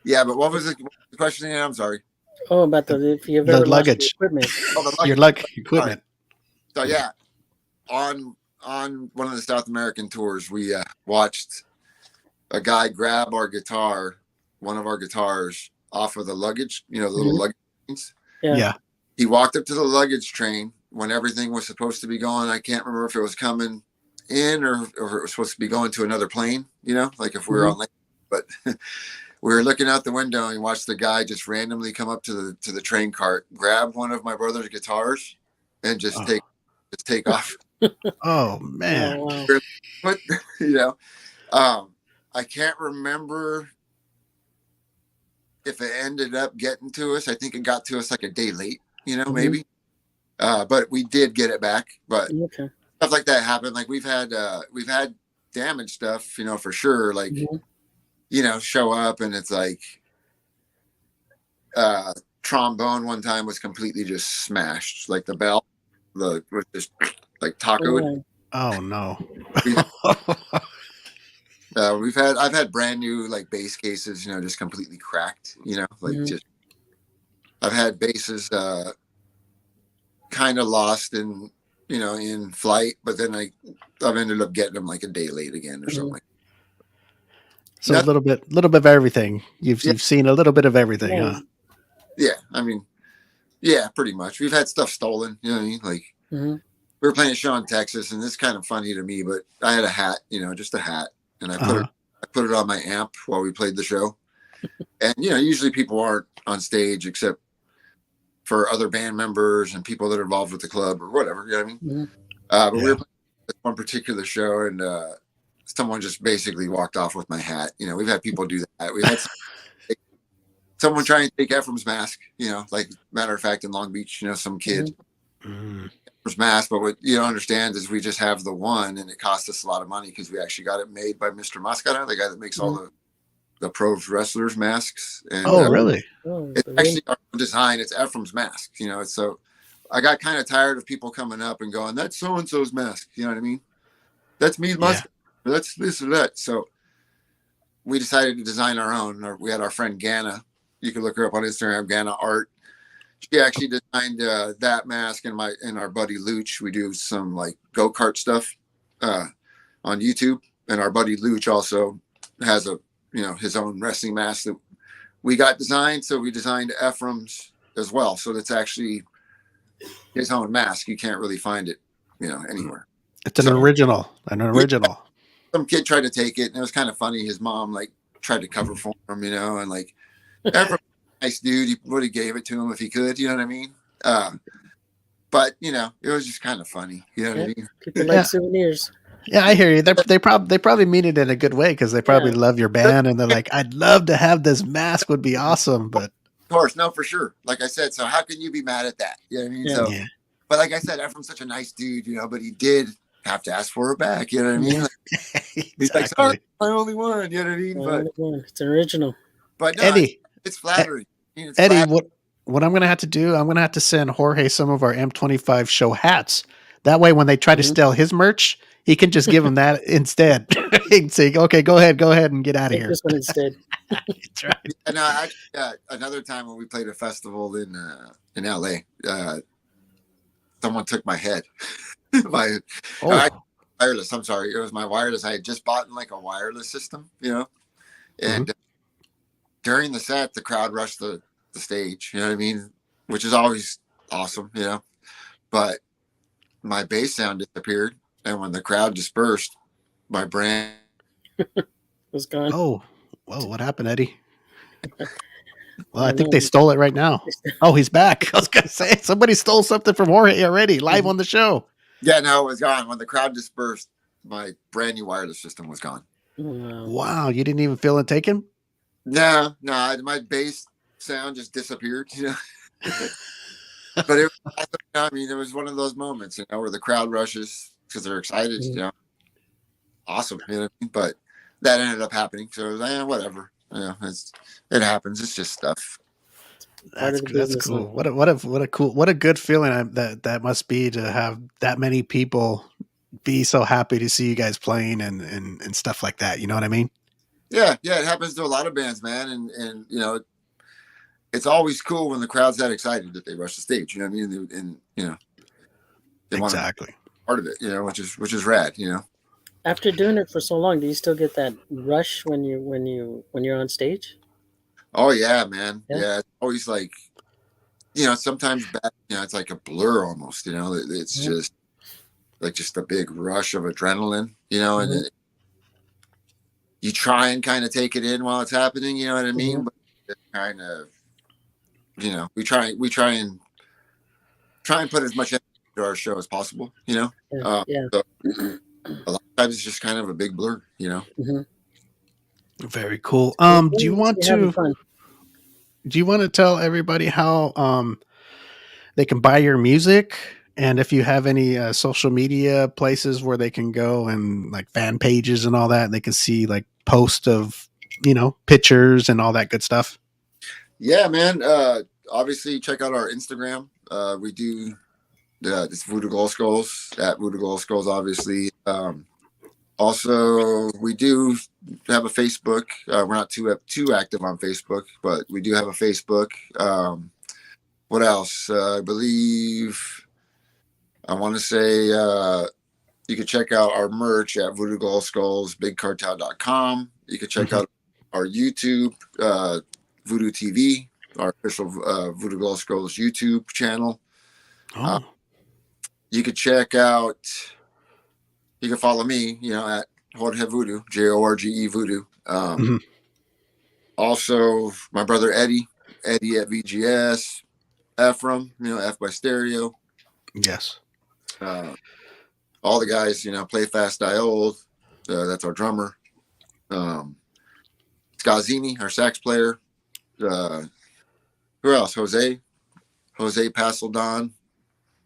Yeah, but what was the question again? I'm sorry. Oh, about if you've ever luggage. Lost your equipment. Your equipment. So yeah, on one of the South American tours, we watched a guy grab one of our guitars off of the luggage, the little luggage things, Yeah. He walked up to the luggage train when everything was supposed to be going. I can't remember if it was coming in or if it was supposed to be going to another plane, like if we were on land. But we were looking out the window and watched the guy just randomly come up to the train cart, grab one of my brother's guitars, and just take off. Oh man. Oh, wow. What I can't remember if it ended up getting to us. I think it got to us like a day late, maybe. But we did get it back. But stuff like that happened. Like we've had damaged stuff, for sure. Like show up and it's like trombone one time was completely just smashed. Like the bell was just like tacoed. Oh no. I've had brand new like bass cases, just completely cracked, just I've had basses kind of lost in flight, but then I've ended up getting them like a day late again or something. So a little bit of everything. You've seen a little bit of everything, huh? Yeah, I mean, yeah, pretty much. We've had stuff stolen, you know what I mean? Like we were playing a show in Texas, and it's kind of funny to me, but I had a hat, just a hat, and I put it on my amp while we played the show. And usually people aren't on stage except for other band members and people that are involved with the club or whatever, you know what I mean? But we were playing this one particular show, and someone just basically walked off with my hat. We've had people do that. We had someone try and take Ephraim's mask, like matter of fact in Long Beach, some kid Ephraim's mask. But what you don't understand is we just have the one, and it cost us a lot of money because we actually got it made by Mr. Mascara, the guy that makes all the pro wrestlers masks. And, really? It's actually our design. It's Ephraim's mask. So I got kind of tired of people coming up and going, "That's so and so's mask." You know what I mean? That's me, mask. That's this or that. So we decided to design our own. We had our friend Ganna. You can look her up on Instagram, Ganna Art. She actually designed that mask, and our buddy Luch. We do some like go-kart stuff on YouTube, and our buddy Luch also has his own wrestling mask that we got designed. So we designed Ephraim's as well. So that's actually his own mask. You can't really find it, anywhere. It's an original. Some kid tried to take it, and it was kind of funny. His mom like tried to cover for him, and like Ephraim, nice dude. He would have gave it to him if he could. You know what I mean? But it was just kind of funny. You know what I mean? People like souvenirs. Yeah, I hear you. They probably mean it in a good way because they probably love your band, and they're like, "I'd love to have this mask. Would be awesome." But of course, no, for sure. Like I said, so how can you be mad at that? You know what I mean? So, but like I said, Ephraim's such a nice dude, but he did have to ask for it back. You know what I mean? Like, he's like, "Sorry, my only one." You know what I mean? It's an original. But no, Eddie, it's flattering. Eddie, what I'm going to have to do? I'm going to have to send Jorge some of our M25 show hats. That way, when they try to steal his merch, he can just give them that instead. He can say, "Okay, go ahead and get out of here." This one instead. That's right. And another time when we played a festival in LA, someone took my head. Wireless. I'm sorry, it was my wireless. I had just bought like a wireless system, and during the set, the crowd rushed the stage. You know what I mean? Which is always awesome, But my bass sound disappeared, and when the crowd dispersed, my brand was gone. Oh, whoa! What happened, Eddie? Well, I think they stole it right now. Oh, he's back. I was gonna say somebody stole something from Jorge already, live on the show. Yeah, no, it was gone. When the crowd dispersed, my brand new wireless system was gone. Wow, you didn't even feel it taken? No, my bass sound just disappeared, But it was one of those moments, where the crowd rushes because they're excited, Awesome, But that ended up happening, so whatever. It happens. It's just stuff. That's cool. What a good feeling that must be to have that many people be so happy to see you guys playing and stuff like that. You know what I mean? Yeah, it happens to a lot of bands, man, and it's always cool when the crowd's that excited that they rush the stage. You know what I mean? And they exactly want to be part of it. Which is rad. After doing it for so long, do you still get that rush when you're on stage? Oh yeah, man. Yeah, it's always like sometimes back, it's like a blur almost. It's Mhm. just like just a big rush of adrenaline. And Mhm. you try and kind of take it in while it's happening. You know what I Mhm. mean? But it kind of, we try and put as much energy into our show as possible. Yeah. Uh, Yeah. so a lot of times it's just kind of a big blur. Mhm. Very cool. So as Do long you as want you're having to fun. tell everybody how they can buy your music, and if you have any social media places where they can go, and like fan pages and all that, they can see like posts of pictures and all that good stuff. Yeah, man. Obviously, check out our Instagram. We do this Voodoo Glow Skulls at Voodoo Glow Skulls, obviously. Also, we do have a Facebook. We're not too active on Facebook, but we do have a Facebook. What else? I believe I want to say you can check out our merch at Voodoo Glow Skulls, BigCartel.com. You can check Hmm. out our YouTube, Voodoo TV, our official Voodoo Glow Skulls YouTube channel. Uh, Oh, you can check out. You can follow me, at Jorge Voodoo, Jorge Voodoo. hmm. Also, my brother Eddie at VGS, Ephraim, F by Stereo. Yes. Uh, all the guys, Play Fast Die Old. That's our drummer. Um, Scazzini, our sax player. Uh, who else? Jose Passeldon.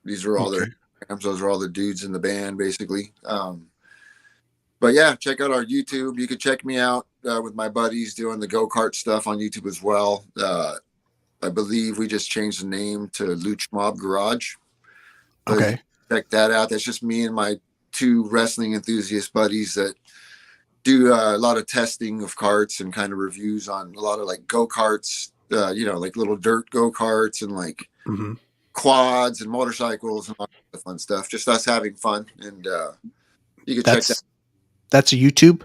These are all their Okay. names. Those are all the dudes in the band, basically. But yeah, check out our YouTube. You can check me out with my buddies doing the go kart stuff on YouTube as well. I believe we just changed the name to Luch Mob Garage. So you Okay. can check that out. That's just me and my two wrestling enthusiast buddies that do a lot of testing of karts and kind of reviews on a lot of like go karts, like little dirt go karts and like Hmm. quads and motorcycles and all the fun stuff. Just us having fun. And you can check that. That's a YouTube.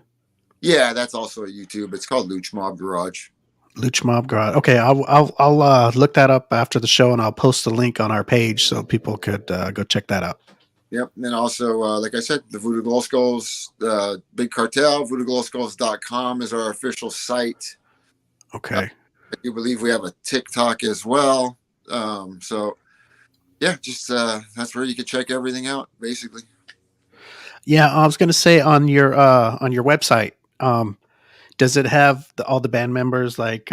Yeah, that's also a YouTube. It's called Luch Mob Garage. Luch Mob Garage. Okay, I'll look that up after the show, and I'll post the link on our page so people could go check that out. Yep. And then also, like I said, the Voodoo Glow Skulls, Big Cartel, voodooglowskulls.com is our official site. Okay. I do believe we have a TikTok as well. So, yeah, just that's where you can check everything out, basically. Yeah, I was going to say on your website, does it have all the band members like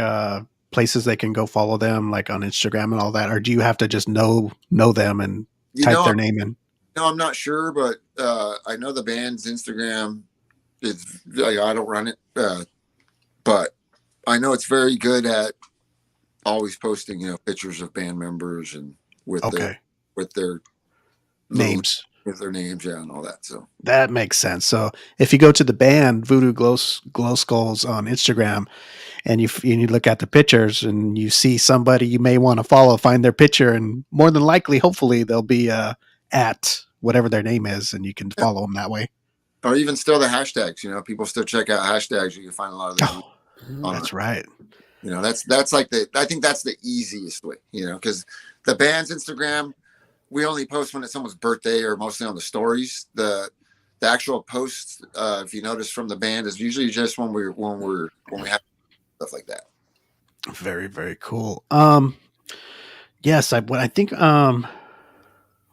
places they can go follow them, like on Instagram and all that, or do you have to just know them and You type know, their name in? I'm not sure, but I know the band's Instagram is, I don't run it, but I know it's very good at always posting, pictures of band members and with their Okay, with their little names. with their names, yeah, and all that. So That makes sense. So if you go to the band Voodoo Glow Skulls on Instagram, and you look at the pictures and you see somebody you may want to follow, find their picture, and more than likely, hopefully, they'll be at whatever their name is, and you can yeah. follow them that way. Or even still the hashtags. People still check out hashtags. You can find a lot of their Oh, Mhm. on. that's right. That's like I think that's the easiest way. Because the band's Instagram, we only post when it's someone's birthday or mostly on the stories. The actual posts, if you notice from the band, is usually just when we have stuff like that. Very, very cool. Yes, I think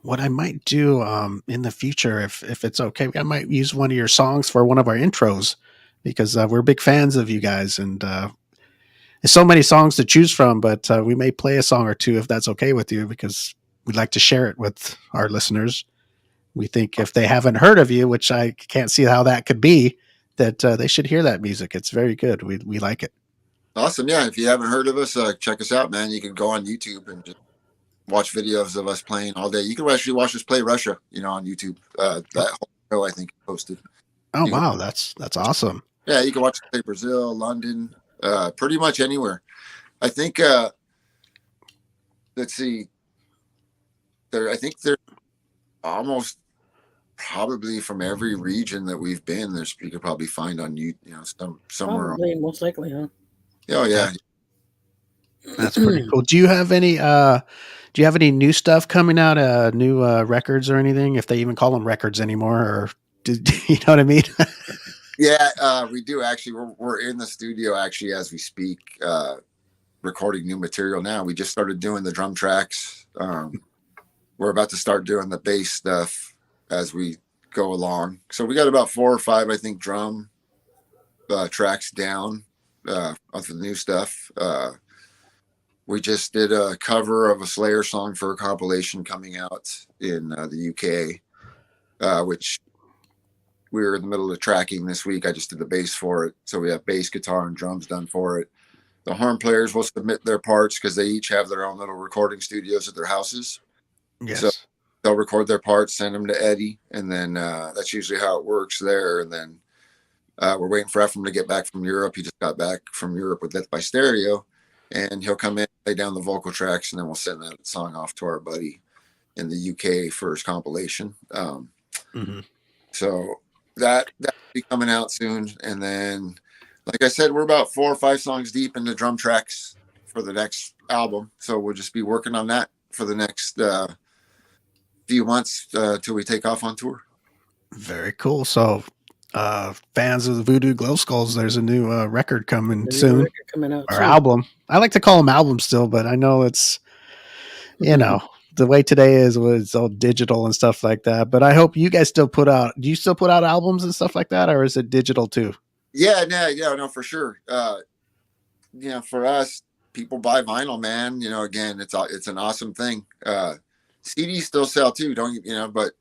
what I might do in the future, if it's okay, I might use one of your songs for one of our intros because we're big fans of you guys, and there's so many songs to choose from. But we may play a song or two if that's okay with you, because we'd like to share it with our listeners. We think if they haven't heard of you, which I can't see how that could be, that they should hear that music. It's very good. We like it. Awesome, yeah. If you haven't heard of us, check us out, man. You can go on YouTube and just watch videos of us playing all day. You can actually watch us play Russia, on YouTube. That whole show I think posted. Oh You can, wow, that's awesome. yeah, you can watch us play Brazil, London, pretty much anywhere. I think. Let's see. I think they're almost probably from every region that we've been. You could probably find on somewhere. Probably, most likely, huh? Oh That yeah, That's pretty cool. Do you have any new stuff coming out? New records or anything? If they even call them records anymore, or you know what I mean? Yeah, we do actually. We're in the studio actually as we speak, recording new material now. We just started doing the drum tracks. We're about to start doing the bass stuff as we go along. So we got about 4 or 5, I think, drum tracks down of the new stuff. We just did a cover of a Slayer song for a compilation coming out in the UK, which we were in the middle of tracking this week. I just did the bass for it. So we have bass, guitar, and drums done for it. The horn players will submit their parts because they each have their own little recording studios at their houses. Yes. So they'll record their parts, send them to Eddie, and then that's usually how it works there. And then we're waiting for Ephraim to get back from Europe. He just got back from Europe with Death by Stereo, and he'll come in, lay down the vocal tracks, and then we'll send that song off to our buddy in the UK for his compilation. So that'll be coming out soon. And then, like I said, we're about 4 or 5 songs deep in the drum tracks for the next album. So we'll just be working on that for the next few months till we take off on tour. Very cool. So fans of the Voodoo Glow Skulls, there's a new record coming soon. Coming out or soon. album. I like to call them albums still, but I know it's, you know, the way today is it's all digital and stuff like that. But I hope you guys still do you still put out albums and stuff like that, or is it digital too? Yeah, no, for sure. For us, people buy vinyl, man. Again, it's an awesome thing. CDs still sell too, but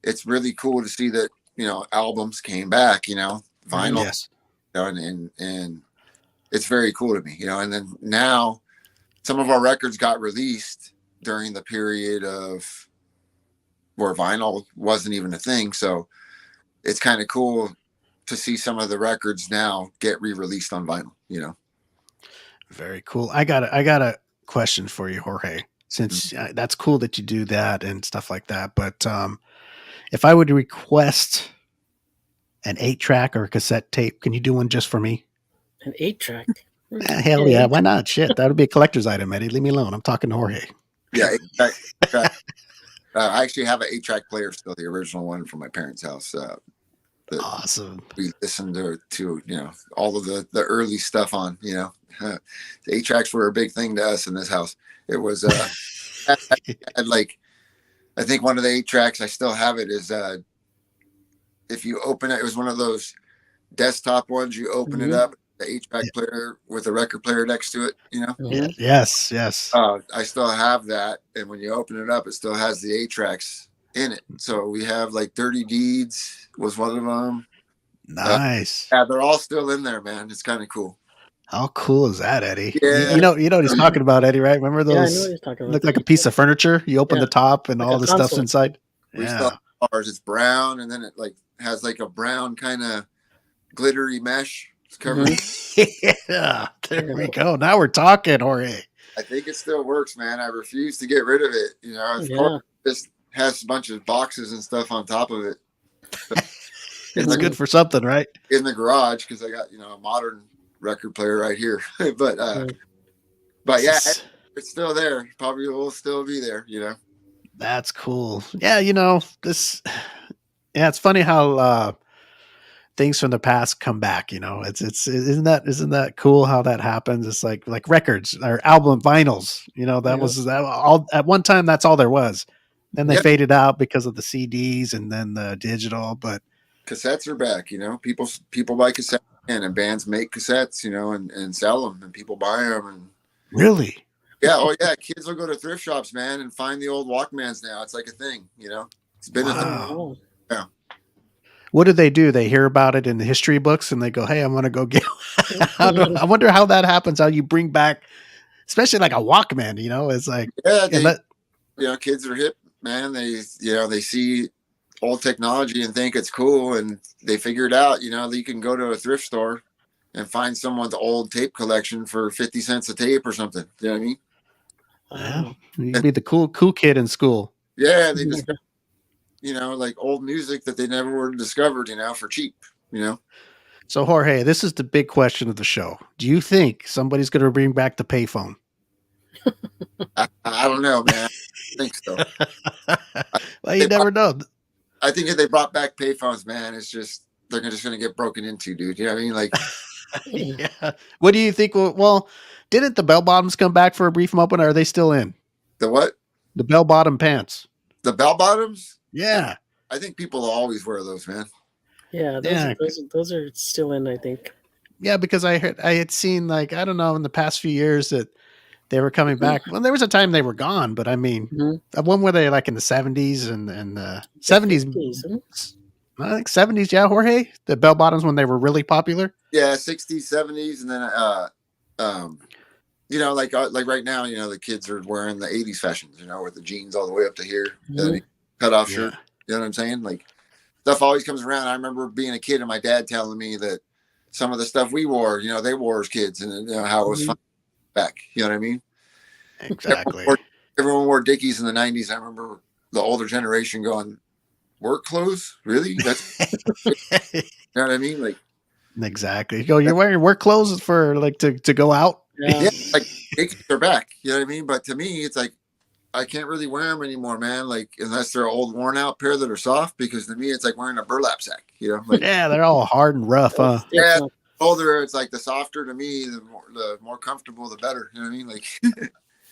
it's really cool to see that, albums came back, vinyl, Yes. And it's very cool to me, and then now some of our records got released during the period of where vinyl wasn't even a thing. So it's kind of cool to see some of the records now get re-released on vinyl, Very cool. I got a question for you, Jorge, since that's cool that you do that and stuff like that. But if I would request an 8-track or a cassette tape, can you do one just for me? An 8-track? Hell yeah. Why not? Shit. That would be a collector's item, Eddie. Leave me alone. I'm talking to Jorge. Yeah. 8-track. I actually have an 8-track player still, the original one from my parents' house. Awesome. We listened to all of the early stuff on, the 8-tracks were a big thing to us in this house. It was I think one of the 8-tracks, I still have it, is if you open it was one of those desktop ones, you open it up, the 8-track player with a record player next to it, Yes. I still have that, and when you open it up, it still has the 8-tracks in it. So we have like Dirty Deeds was one of them. Nice. Yeah, they're all still in there, man. It's kind of cool. How cool is that, Eddie? Yeah. You know what he's talking about, Eddie, right? Remember those? Yeah, I know what he's talking about. Look like a piece of furniture. You open the top and Like all a the console. stuff's inside. We Yeah. still have ours. It's brown, and then it has like a brown kind of glittery mesh covered. Yeah. There we go. Now we're talking, Jorge. I think it still works, man. I refuse to get rid of it. Of course, it just has a bunch of boxes and stuff on top of it. So It's good for something, right? in the garage because I got a modern record player right here. but yeah, it's still there. Probably will still be there. That's cool. Yeah, it's funny how things from the past come back. It's isn't that cool how that happens? It's like records or album vinyls. That was that all at one time. That's all there was. Then they faded out because of the CDs and then the digital. But cassettes are back. People buy cassettes and bands make cassettes. And sell them, and people buy them. And really. Yeah. Oh, yeah. Kids will go to thrift shops, man, and find the old Walkmans now. It's like a thing, It's been a thing. Yeah. What do? They hear about it in the history books and they go, hey, I'm going to go get I wonder how that happens, how you bring back, especially like a Walkman, it's like. Yeah, kids are hip, man. They see old technology and think it's cool, and they figure it out, that you can go to a thrift store and find someone's old tape collection for 50 cents a tape or something. You know what I mean? Yeah, you'd be the cool kid in school. Yeah, they just, like old music that they never would have discovered, for cheap, So Jorge, this is the big question of the show. Do you think somebody's going to bring back the payphone? I don't know, man. I think so. Well, you never know. I think if they brought back payphones, man, it's just they're just going to get broken into, dude. You know what I mean? Like Yeah. What do you think? Well, didn't the bell bottoms come back for a brief moment? Or are they still in the what? the bell bottom pants? The bell bottoms? Yeah. I think people will always wear those, man. Yeah, Yeah. those are still in, I think. Yeah, because I had seen, like, I don't know, in the past few years that they were coming back. Well, there was a time they were gone, but I mean, Mhm. when were they, like, in the 70s and the The 70s? 50s, huh? I think 70s, yeah, Jorge? The bell bottoms when they were really popular? Yeah, 60s, 70s, and then um, you know, like right now, you know, the kids are wearing the 80s fashions, you know, with the jeans all the way up to here, Mhm. cut off Yeah. shirt. You know what I'm saying? Like stuff always comes around. I remember being a kid and my dad telling me that some of the stuff we wore, you know, they wore as kids, and you know how it was fun back. You know what I mean? Exactly. Everyone wore Dickies in the 90s. I remember the older generation going, work clothes? Really? That's, you know what I mean? Like, Exactly. You go, you're wearing work clothes for, like, to go out? Yeah. yeah, like Dickies are back. You know what I mean? But to me, it's like, I can't really wear them anymore, man. Like, unless they're an old worn out pair that are soft, because to me, it's like wearing a burlap sack, you know? Like, Yeah, they're all hard and rough, Oh, huh? yeah, stiff, older, it's like the softer to me, the more comfortable, the better. You know what I mean? Like,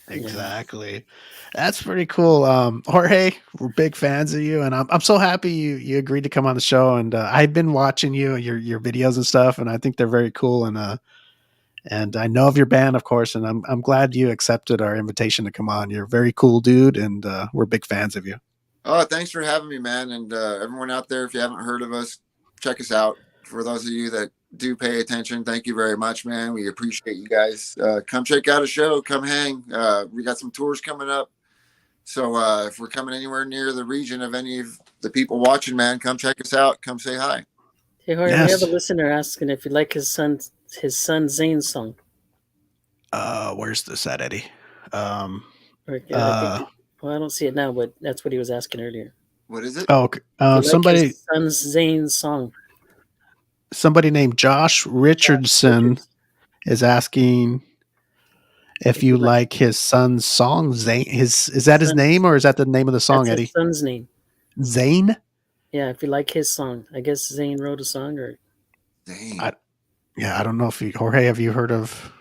Exactly. That's pretty cool. Jorge, we're big fans of you, and I'm so happy you agreed to come on the show. And I've been watching your videos and stuff, and I think they're very cool. And I know of your band, of course, and I'm glad you accepted our invitation to come on. You're a very cool dude, and we're big fans of you. oh, thanks for having me, man. And everyone out there, if you haven't heard of us, check us out. For those of you that do pay attention, thank you very much, man. We appreciate you guys. Come check out a show. Come hang. We got some tours coming up. So if we're coming anywhere near the region of any of the people watching, man, come check us out. Come say hi. Hey, Jorge, we have a Yes. listener asking if you like his son Zane's song. Where's this at, Eddie? Or, I think. Uh, Well, I don't see it now, but that's what he was asking earlier. What is it? oh, okay. If you like Somebody his son Zane's song. named Josh Richardson Richards. is asking if If you you like like his son's song. Zane, is that his son, name, or is that the name of the song, that's his Eddie? son's name. Zane? Yeah, if you like his song, I guess Zane wrote a song, or Dang. Yeah, I don't know if Jorge, have you heard of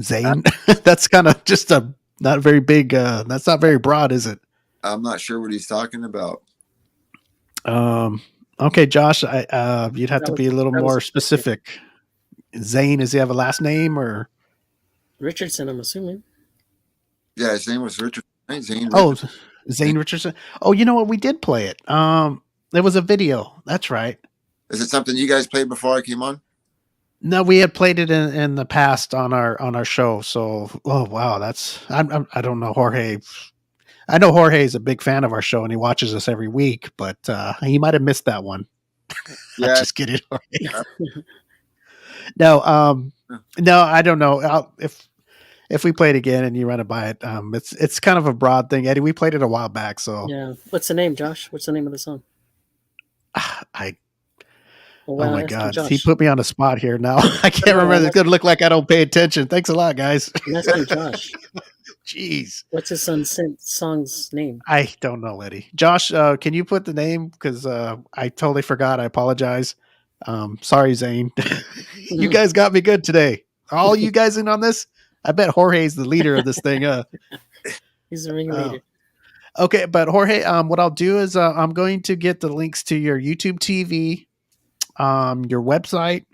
Zane? That's kind of just a not very big. That's not very broad, is it? I'm not sure what he's talking about. Okay, Josh, you'd have that to was be a little that was more his question. specific. Zane, does he have a last name or? Richardson, I'm assuming. Yeah, his name was Richard. Right? Zane Oh, Richard. Zane Richardson. Oh, you know what? We did play it. There was a video. That's right. Is it something you guys played before I came on? No, we had played it in the past on our show. So, oh wow, I don't know Jorge. I know Jorge is a big fan of our show and he watches us every week, but he might have missed that one. Yeah. Just kidding, Jorge. No, no, I don't know. If we play it again and you run it by it, it's kind of a broad thing, Eddie. We played it a while back, so Yeah. What's the name, Josh? What's the name of the song? I Well, oh why my asking god, Josh? he put me on the spot here. Now I can't No, remember. I'm It's gonna look like I don't pay attention. Thanks a lot, guys. I'm asking Josh. Jeez, What's his song's name? I don't know, Eddie. Josh, can you put the name? Because I totally forgot. I apologize. Sorry, Zane. You guys got me good today. All you guys in on this? I bet Jorge's the leader of this thing. He's the ringleader. Okay, but Jorge, what I'll do is I'm going to get the links to your YouTube TV, your website,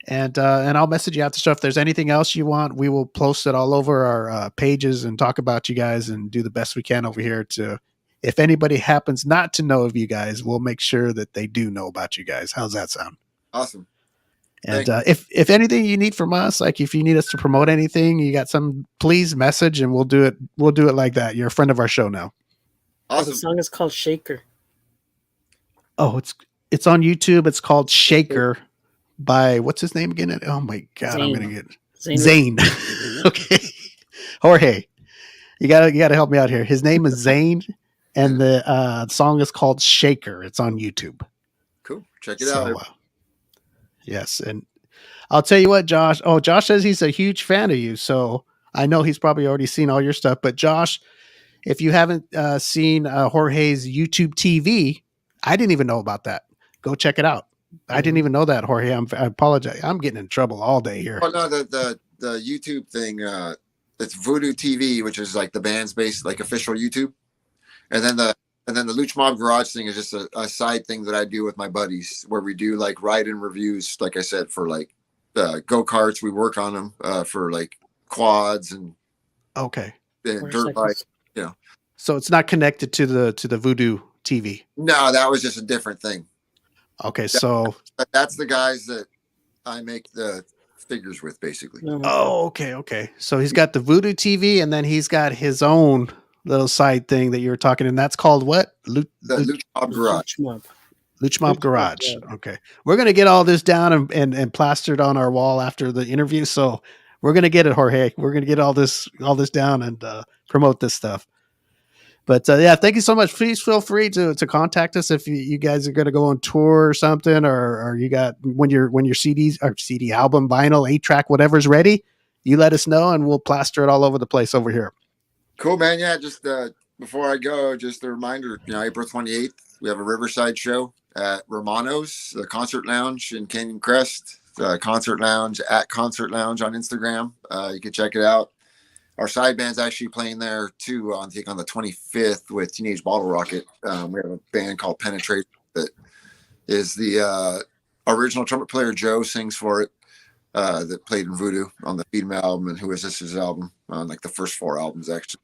and I'll message you out the stuff. If there's anything else you want, we will post it all over our pages and talk about you guys and do the best we can over here to. If anybody happens not to know of you guys, we'll make sure that they do know about you guys. How's that sound? Awesome. And if anything you need from us, like if you need us to promote anything, you got some, please message and we'll do it. We'll do it like that. You're a friend of our show now. The Awesome. song is called Shaker. Oh, it's on YouTube. It's called Shaker by what's his name again? Oh my god, Zane. I'm gonna get Zane. Zane. Okay, Jorge, you gotta help me out here. His name is Zane, and the song is called Shaker. It's on YouTube. Cool. Check it out. Yes, and I'll tell you what, Josh. Oh, Josh says he's a huge fan of you. So I know he's probably already seen all your stuff, but Josh, if you haven't seen Jorge's YouTube TV, I didn't even know about that. Go check it out. I didn't even know that, Jorge. I apologize. I'm getting in trouble all day here. Oh no, the YouTube thing. It's Voodoo TV, which is like the band's based, like official YouTube, and then the Luch Mob Garage thing is just a side thing that I do with my buddies, where we do like ride-in reviews. Like I said, for like go karts, we work on them for like quads and Okay. Dirt bikes. You know. So it's not connected to the Voodoo TV. No, that was just a different thing. Okay, so that's the guys that I make the figures with, basically. Oh, okay. So he's got the Voodoo TV, and then he's got his own little side thing that you were talking, and that's called what? The Luch Mob Garage. Luch Mob Garage. Okay, we're gonna get all this down and plastered on our wall after the interview. So we're gonna get it, Jorge. We're gonna get all this down and promote this stuff. But yeah, thank you so much. Please feel free to contact us if you guys are going to go on tour or something, or you got when your CDs or CD album, vinyl, 8-track, whatever's ready, you let us know and we'll plaster it all over the place over here. Cool, man. Yeah, just before I go, just a reminder, April 28th, we have a Riverside show at Romano's, the Concert Lounge in Canyon Crest, Concert Lounge at Concert Lounge on Instagram. You can check it out. Our side band's actually playing there too. I think on the 25th with Teenage Bottle Rocket. We have a band called Penetrate that is the original trumpet player. Joe sings for it. That played in Voodoo on the Feed Me album and Who Is This album, on like the first 4 albums actually.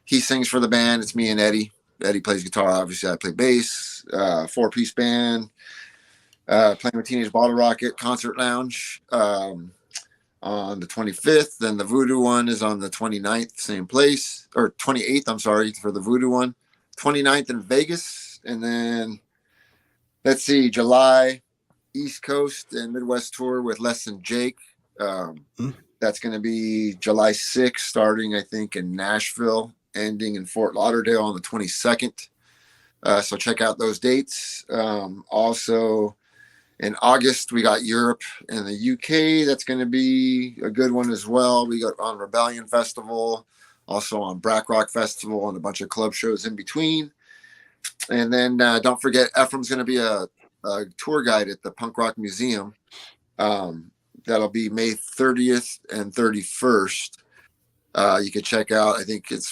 He sings for the band. It's me and Eddie. Eddie plays guitar. Obviously, I play bass. 4-piece band. Playing with Teenage Bottle Rocket, Concert Lounge. On the 25th, then the Voodoo one is on the 29th, same place, or 28th, I'm sorry, for the Voodoo one. 29th in Vegas, and then let's see, July, East Coast and Midwest tour with Less Than Jake. That's going to be July 6th, starting, I think, in Nashville, ending in Fort Lauderdale on the 22nd. So check out those dates. Also, in August, we got Europe and the UK. That's going to be a good one as well. We got on Rebellion Festival, also on Brack Rock Festival, and a bunch of club shows in between. And then don't forget, Ephraim's going to be a tour guide at the Punk Rock Museum. That'll be May 30th and 31st. You can check out, I think it's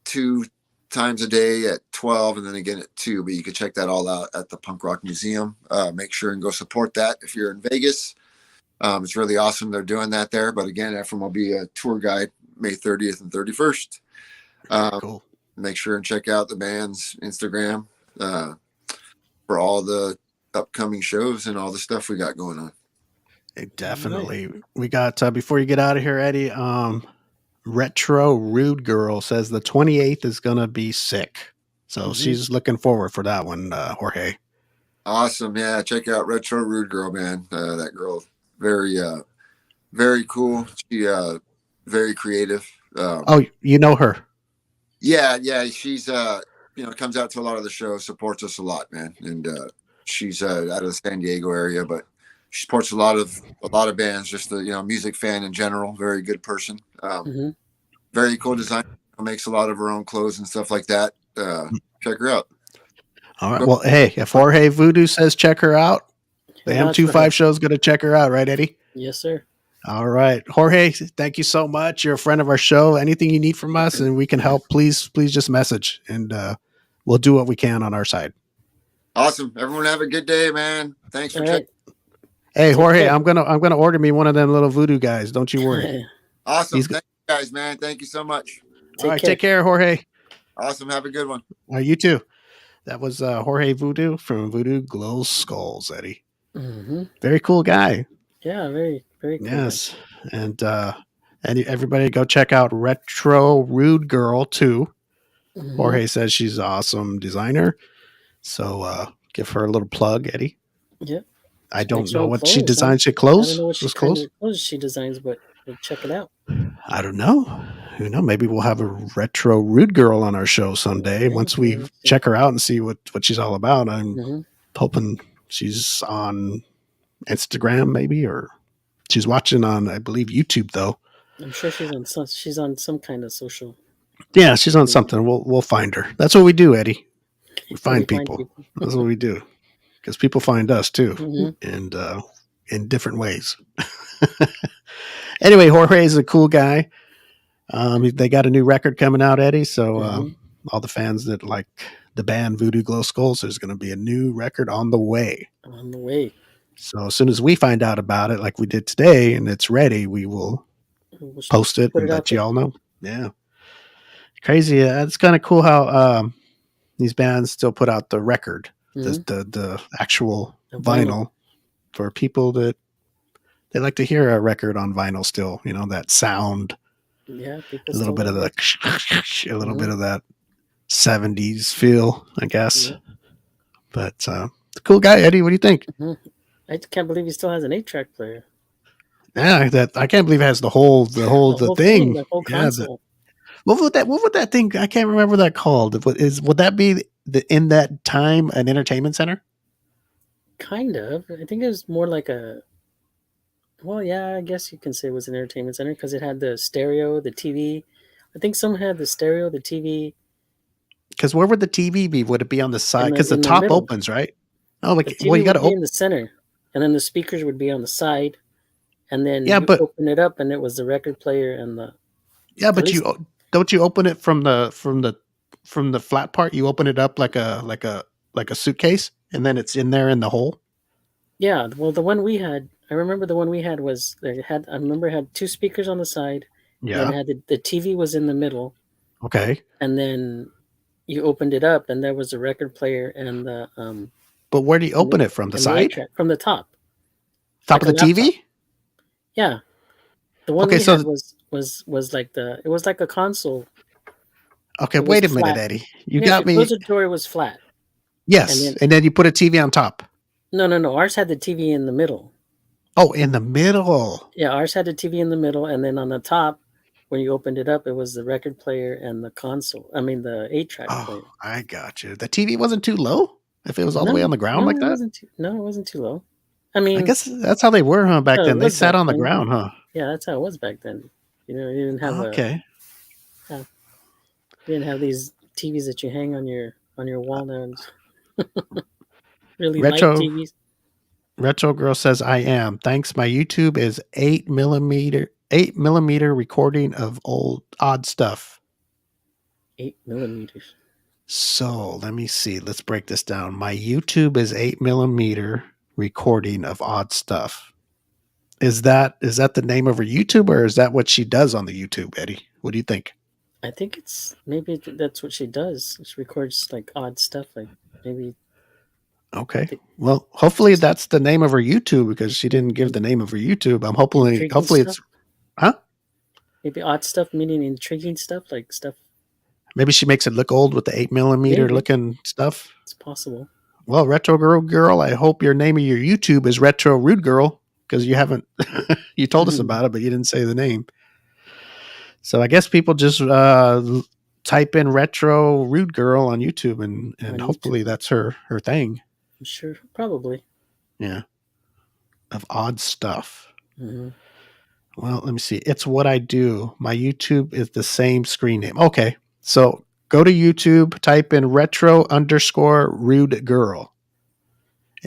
2 times a day at 12 and then again at 2, but you can check that all out at the Punk Rock Museum. Make sure and go support that if you're in Vegas. It's really awesome they're doing that there, but again, Ephraim will be a tour guide May 30th and 31st. Cool. Make sure and check out the band's Instagram for all the upcoming shows and all the stuff we got going on. Definitely. We got before you get out of here, Eddie, Retro Rude Girl says the 28th is going to be sick. So she's looking forward for that one, Jorge. Awesome. Yeah. Check out Retro Rude Girl, man. That girl, very, very cool. She, very creative. Oh, you know her. Yeah. She's, comes out to a lot of the shows, supports us a lot, man. And, she's, out of the San Diego area, but she supports a lot of bands, just a, music fan in general. Very good person. Very cool designer. Makes a lot of her own clothes and stuff like that. Check her out. All right. Well, hey, if Jorge Voodoo says check her out, the M25 show is going to check her out, right, Eddie? Yes, sir. All right. Jorge, thank you so much. You're a friend of our show. Anything you need from us and we can help, please just message and we'll do what we can on our side. Awesome. Everyone have a good day, man. Thanks for checking. Hey, Jorge, I'm gonna order me one of them little Voodoo guys. Don't you worry. Awesome. Thank you guys, man. Thank you so much. All right, take care, Jorge. Awesome. Have a good one. All right, you too. That was Jorge Voodoo from Voodoo Glow Skulls, Eddie. Very cool guy. Yeah, very, very cool. Yes. And everybody go check out Retro Rude Girl too. Jorge says she's an awesome designer. So give her a little plug, Eddie. Yeah. I don't know what she designs. She clothes? I don't know what clothes she designs, but we'll check it out. I don't know. Who knows? Maybe we'll have a Retro Rude Girl on our show someday once we check her out and see what she's all about. I'm hoping she's on Instagram maybe, or she's watching on, I believe, YouTube though. I'm sure she's on some kind of social. Yeah, she's on something. We'll find her. That's what we do, Eddie. We Yeah, we find find people. people. That's what we do. Because people find us too, Hmm. and in different ways. Anyway, Jorge is a cool guy. They got a new record coming out, Eddie. So Hmm. all the fans that like the band Voodoo Glow Skulls, there's going to be a new record on the way. On the way. So as soon as we find out about it, like we did today, and it's ready, we will We'll post it put and it out let you there. all know. Yeah, crazy. It's kind of cool how these bands still put out the record, Hmm. the actual The vinyl. vinyl for people that they like to hear a record on vinyl still. You know that sound, Yeah, people a little still bit of love the, it. a little Hmm. bit of that 70s feel, I guess. Yeah. But the cool guy, Eddie. What do you think? Hmm. I can't believe he still has an 8-track player. Yeah, that I can't believe it has The the whole thing, thing. the whole Yeah, console. what would that thing? I can't remember what that called. Would that be in that time an entertainment center? Kind of. I think it was more like a. Well, yeah, I guess you can say it was an entertainment center because it had the stereo, the TV. I think some had the stereo, the TV, Because where would the TV be? Would it be on the side? Because the in the top middle. opens, right? Oh, The like, well, TV you got to would be open. in the center, and then the speakers would be on the side, and then Yeah, you but open it up, and it was the record player and the yeah, at but least don't you open it from the flat part? You open it up like a suitcase, and then it's in there in the hole. yeah. Well, the one we had, I remember the one we had was it had. I remember it had two speakers on the side, and then Yeah. it had the TV was in the middle, Okay. and then you opened it up, and there was a record player But where do you and open it from? The and the 8 side? track from the top, Top like of a the laptop. TV? Yeah, the one Okay, we so had was like the it was like a console. okay, It was wait a minute, flat. Eddie. You Yeah, if got you close me. the door, it was flat, and Yes, then and then you put a TV on top. no. Ours had the TV in the middle. Oh, in the middle. Yeah, ours had the TV in the middle, and then on the top, when you opened it up, it was the record player and the console. I mean, the 8-track Oh, player. I got you. The TV wasn't too low if it was all the way on No, the ground no, like it that. wasn't too. No, it wasn't too low. I I mean, guess that's how they were, huh? that's Back how it then, they was sat back on the then. ground, huh? Yeah, that's how it was back then. You didn't have a Okay. yeah, you didn't have these TVs that you hang on your wall now. And really light Retro TVs. Retro Girl says I am. Thanks. My YouTube is 8mm recording of old odd stuff. 8 millimeters. So let me see. Let's break this down. My YouTube is 8mm recording of odd stuff. Is that the name of her YouTube, or is that what she does on the YouTube, Eddie? What do you think? I think it's maybe that's what she does. She records like odd stuff, like maybe Okay. the, Well, hopefully that's the name of her YouTube because she didn't give the name of her YouTube. I'm intriguing hopefully stuff. it's huh? Maybe odd stuff, meaning intriguing stuff, like stuff. Maybe she makes it look old with the 8mm Maybe looking stuff. it's possible. Well, Retro Girl, I hope your name of your YouTube is Retro Rude Girl because you haven't you told us about it, but you didn't say the name. So I guess people just type in Retro Rude Girl on YouTube and On YouTube, hopefully that's her thing. I'm sure, probably. Yeah, of odd stuff. Hmm. Well, let me see. It's what I do. My YouTube is the same screen name. Okay. So go to YouTube, type in retro_rude girl,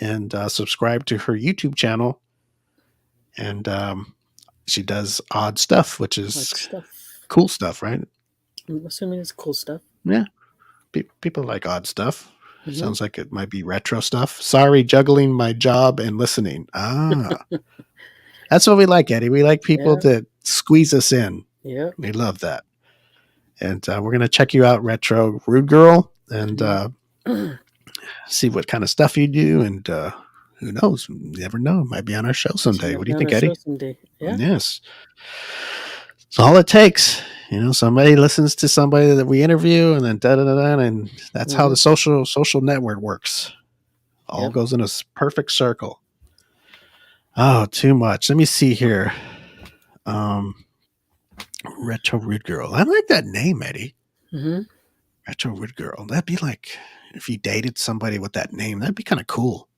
and subscribe to her YouTube channel. And she does odd stuff, which Odd is stuff. cool stuff, right? I'm assuming it's cool stuff. Yeah. People like odd stuff. Hmm. Sounds like it might be retro stuff. Sorry, juggling my job and listening. Ah, that's what we like, Eddie. We like people Yeah, that squeeze us in. yeah. We love that. And we're going to check you out, Retro Rude Girl, and see what kind of stuff you do. And who knows? You never know. Might be on our show She someday. might What do be you on think, our show Eddie? someday. Yeah. Yes. It's all it takes. You know, somebody listens to somebody that we interview, and then da da da da, and that's how Hmm. the social network works. All Yep. goes in a perfect circle. Oh, too much. Let me see here. Retro Rude Girl. I like that name, Eddie. Hmm. Retro Rude Girl. That'd be like if you dated somebody with that name. That'd be kind of cool.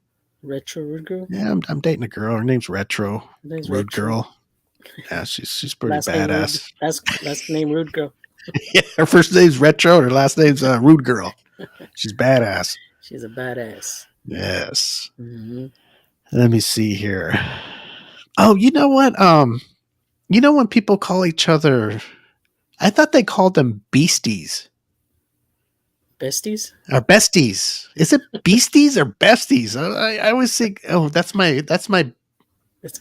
Retro Rude Girl. Yeah, I'm dating a girl. Her name's Retro Nice Rude retro. Girl. Yeah, she's pretty Last name Rude. badass. Last name Rude Girl. Yeah, her first name's Retro. Her last name's Rude Girl. She's badass. She's a badass. Yes. Hmm. Let me see here. Oh, you know what? When people call each other, I thought they called them beasties Besties. or besties. Is it beasties or besties? I always think, oh, that's my It's my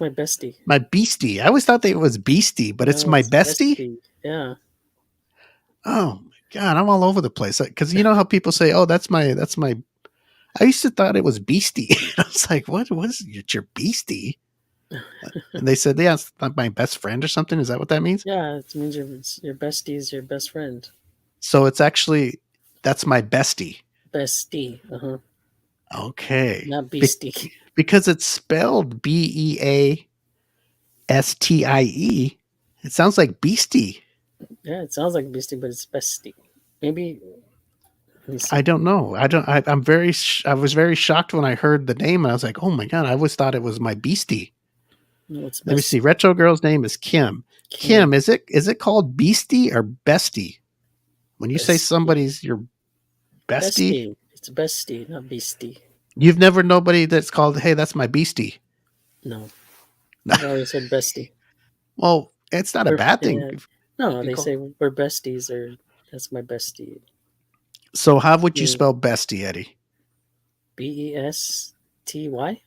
bestie. my beastie. I always thought that it was beastie, but it's No, my it's bestie. bestie. Yeah. Oh my god, I'm all over the place. Because you know how people say, "Oh, that's my." I used to thought it was beastie. I was like, "What? What is it? Your beastie?" And they said, "Yeah, it's not my best friend or something." Is that what that means? Yeah, it means your bestie is your best friend. So it's actually that's my bestie. Bestie. Okay, Not beastie. because it's spelled Beastie. It sounds like beastie. Yeah, it sounds like beastie, but it's bestie. Maybe. Let me see. I don't know. I was very shocked when I heard the name, and I was like, "Oh my god!" I always thought it was my beastie. No, it's Let me best. see. Retro girl's name is Kim. Kim, is it called beastie or bestie? When you say Bestie. somebody's your bestie, Bestie. It's bestie, not beastie. you've never nobody that's called, "Hey, that's my beastie." No. I've always said bestie. Well, it's not a bad thing. Yeah. No, they call- say we're besties or that's my bestie. So how would you Yeah. spell bestie, Eddie? Besty.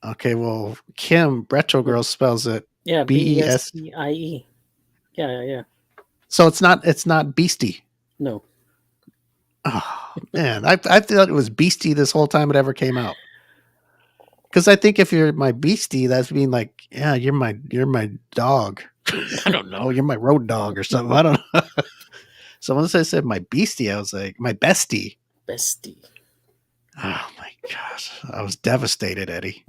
Okay, well, Kim Retro Girl spells it. Yeah, BES. BESTIE. Yeah. So it's not beastie. No. Oh man, I thought it was beastie this whole time it ever came out. Because I think if you're my beastie, that's being like, yeah, you're my dog. I don't know, you're my road dog or something. I don't know. So once I said my beastie, I was like, my bestie. Bestie. Oh my gosh, I was devastated, Eddie.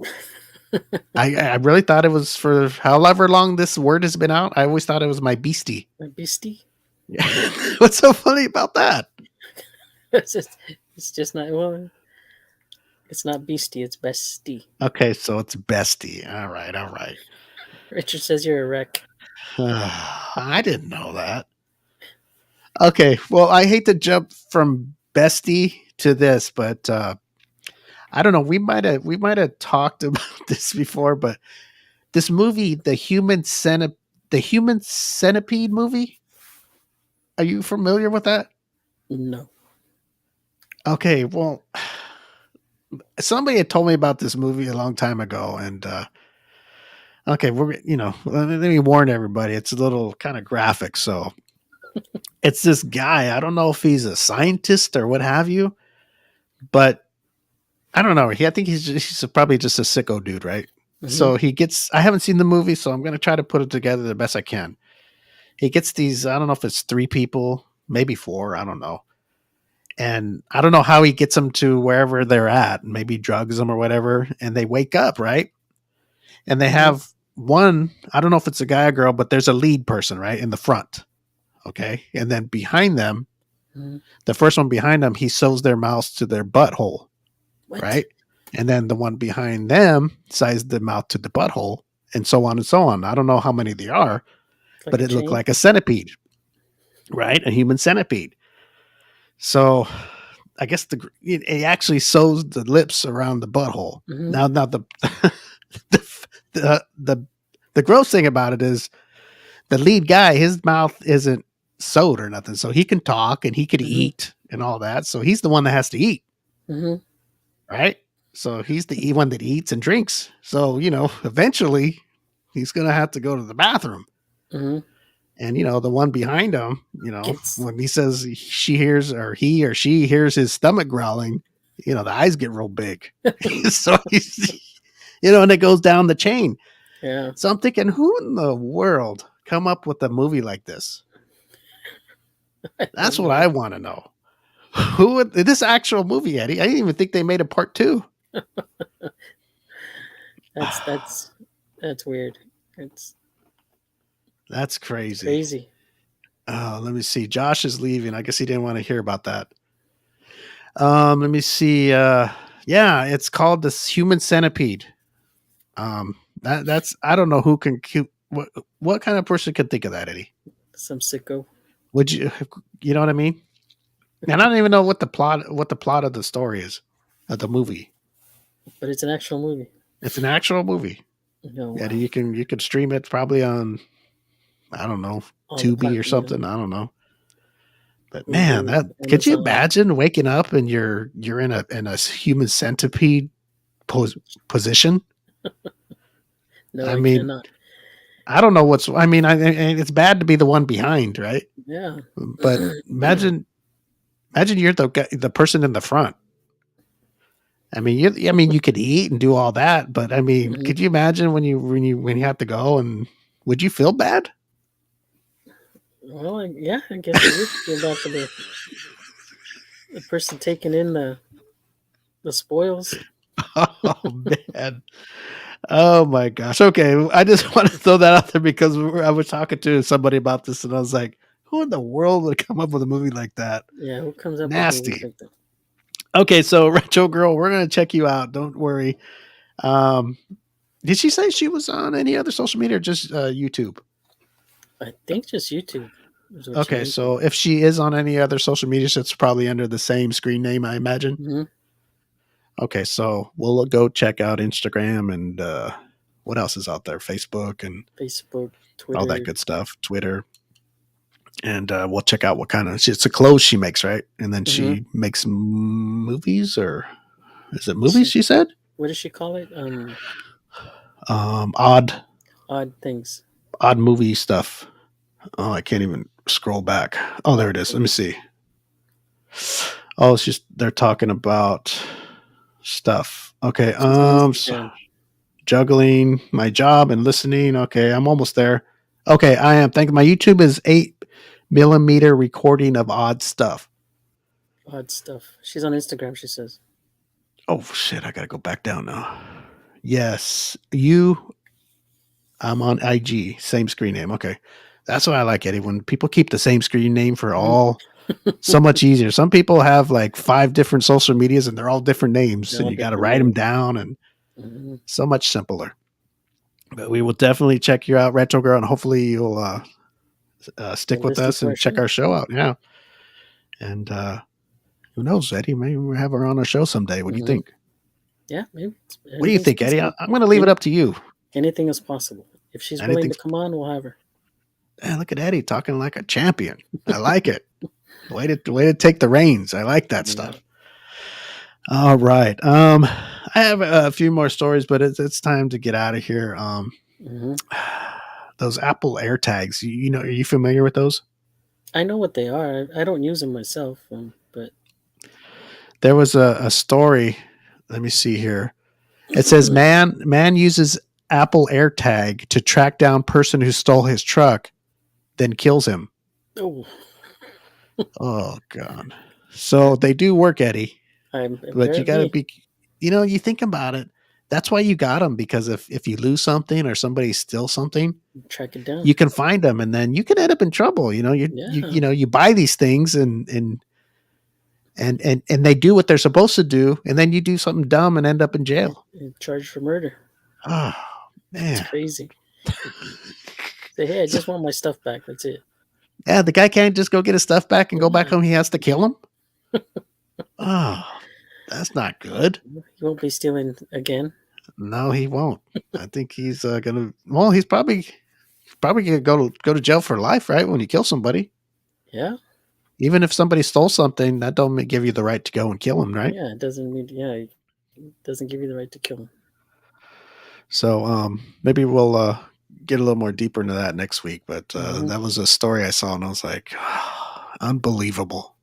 I really thought it was for however long this word has been out. I always thought it was my beastie. My beastie? What's so funny about that? It's just not, well, it's not beastie, it's bestie. Okay, so it's bestie. All right. Richard says you're a wreck. I didn't know that. Okay, well, I hate to jump from bestie to this, but I don't know. We might have talked about this before, but this movie, the Human Centipede movie. Are you familiar with that? No. Okay, well, somebody had told me about this movie a long time ago, and okay, let me warn everybody. It's a little kind of graphic, so it's this guy. I don't know if he's a scientist or what have you, but I don't know. I think he's probably just a sicko dude, right? Mhm. So he gets. I haven't seen the movie, so I'm going to try to put it together the best I can. He gets these. I don't know if it's 3 people, maybe 4. I don't know. And I don't know how he gets them to wherever they're at, maybe drugs them or whatever. And they wake up, right? And they have one, I don't know if it's a guy or girl, but there's a lead person, right? In the front. Okay. And then behind them, Mhm. the first one behind them, he sews their mouths to their butthole. What? Right. And then the one behind them sews the mouth to the butthole and so on and so on. I don't know how many they are, Like but a it looked chain? like a centipede, right? A human centipede. So I guess it actually sews the lips around the butthole. Mhm. Now the gross thing about it is the lead guy, his mouth isn't sewed or nothing, so he can talk and he could eat and all that. So he's the one that has to eat, Mhm. right? So he's the one that eats and drinks. So eventually he's gonna have to go to the bathroom. Mhm. And the one behind him, Gets- when he says she hears or he or she hears his stomach growling, the eyes get real big. So he's, and it goes down the chain. Yeah. So I'm thinking, who in the world come up with a movie like this? That's what I want to know. Who would this actual movie, Eddie? I didn't even think they made a part 2. That's weird. That's crazy. Crazy. Oh, let me see. Josh is leaving. I guess he didn't want to hear about that. Let me see. Yeah, it's called this Human Centipede. That's I don't know who can what kind of person could think of that, Eddie? Some sicko. Would you know what I mean? And I don't even know what the plot of the story is of the movie. But it's an actual movie. It's an actual movie. Oh, wow. Eddie, you can stream it probably on I don't know, All the Tubi or platforms, something. I don't know. But Hulu, man, that could you Amazon. imagine waking up and you're in a human centipede position? No, I I mean, cannot. I don't know what's. I mean, it's bad to be the one behind, right? Yeah. But imagine you're the person in the front. I mean, you could eat and do all that, but I mean, Mhm. could you imagine when you have to go and would you feel bad? Well, yeah, I guess it would feel bad for the person taking in the spoils. Oh man. Oh my gosh. Okay. I just want to throw that out there because I was talking to somebody about this and I was like, who in the world would come up with a movie like that? Yeah, who comes up with movies Nasty. like that? Okay. So, Retro Girl, we're going to check you out. Don't worry. Um, did she say she was on any other social media or just YouTube? I think just YouTube. Is what Okay. So, if she is on any other social media, it's probably under the same screen name, I imagine. Mm-hmm. Okay. So, we'll go check out Instagram and what else is out there? Facebook and Facebook, Twitter, all that good stuff, Twitter, and we'll check out what kind of it's the clothes she makes, right? And then she makes movies, or is it movies? She said. What does she call it? Odd Things. odd movie stuff. Oh, I can't even scroll back. Oh, there it is. Let me see. Oh, it's just they're talking about stuff. Okay. So juggling my job and listening. Okay, I'm almost there. Okay, I am. Thank you. My YouTube is 8mm recording of odd stuff. Odd stuff. She's on Instagram, she says. Oh shit, I gotta go back down now. Yes. I'm on IG, same screen name. Okay. That's what I like, Eddie. When people keep the same screen name for all so much easier. Some people have like 5 different social medias and they're all different names. They're and all you gotta different write them names. down and so much simpler. But we will definitely check you out, Retro Girl, and hopefully you'll stick with us and check our show out. Yeah. And who knows, Eddie? Maybe we'll have her on our show someday. What do you think? Yeah, maybe. What do you think, Eddie? I'm going to leave it up to you. Anything is possible. If she's willing to come on, we'll have her. Yeah, look at Eddie talking like a champion. I like it. Way to take the reins. I like that stuff. All right. I have a few more stories, but it's time to get out of here. Those Apple AirTags, are you familiar with those? I know what they are. I don't use them myself, but there was a story. Let me see here. It says man uses Apple AirTag to track down person who stole his truck, then kills him. Oh God. So they do work, Eddie. But you got to be, you think about it. That's why you got them, because if you lose something or somebody steals something, track it down. You can find them, and then you can end up in trouble. You buy these things and they do what they're supposed to do, and then you do something dumb and end up in jail. Charged for murder. Oh man, it's crazy. Say, hey, I just want my stuff back. That's it. Yeah, the guy can't just go get his stuff back and go back home. He has to kill him. Oh, that's not good. He won't be stealing again. No, he won't. I think he's gonna. Well, he's probably gonna go to jail for life, right? When you kill somebody. Yeah. Even if somebody stole something, that don't give you the right to go and kill him, right? Yeah, it doesn't mean. Yeah, it doesn't give you the right to kill him. So maybe we'll get a little more deeper into that next week. But that was a story I saw, and I was like, unbelievable.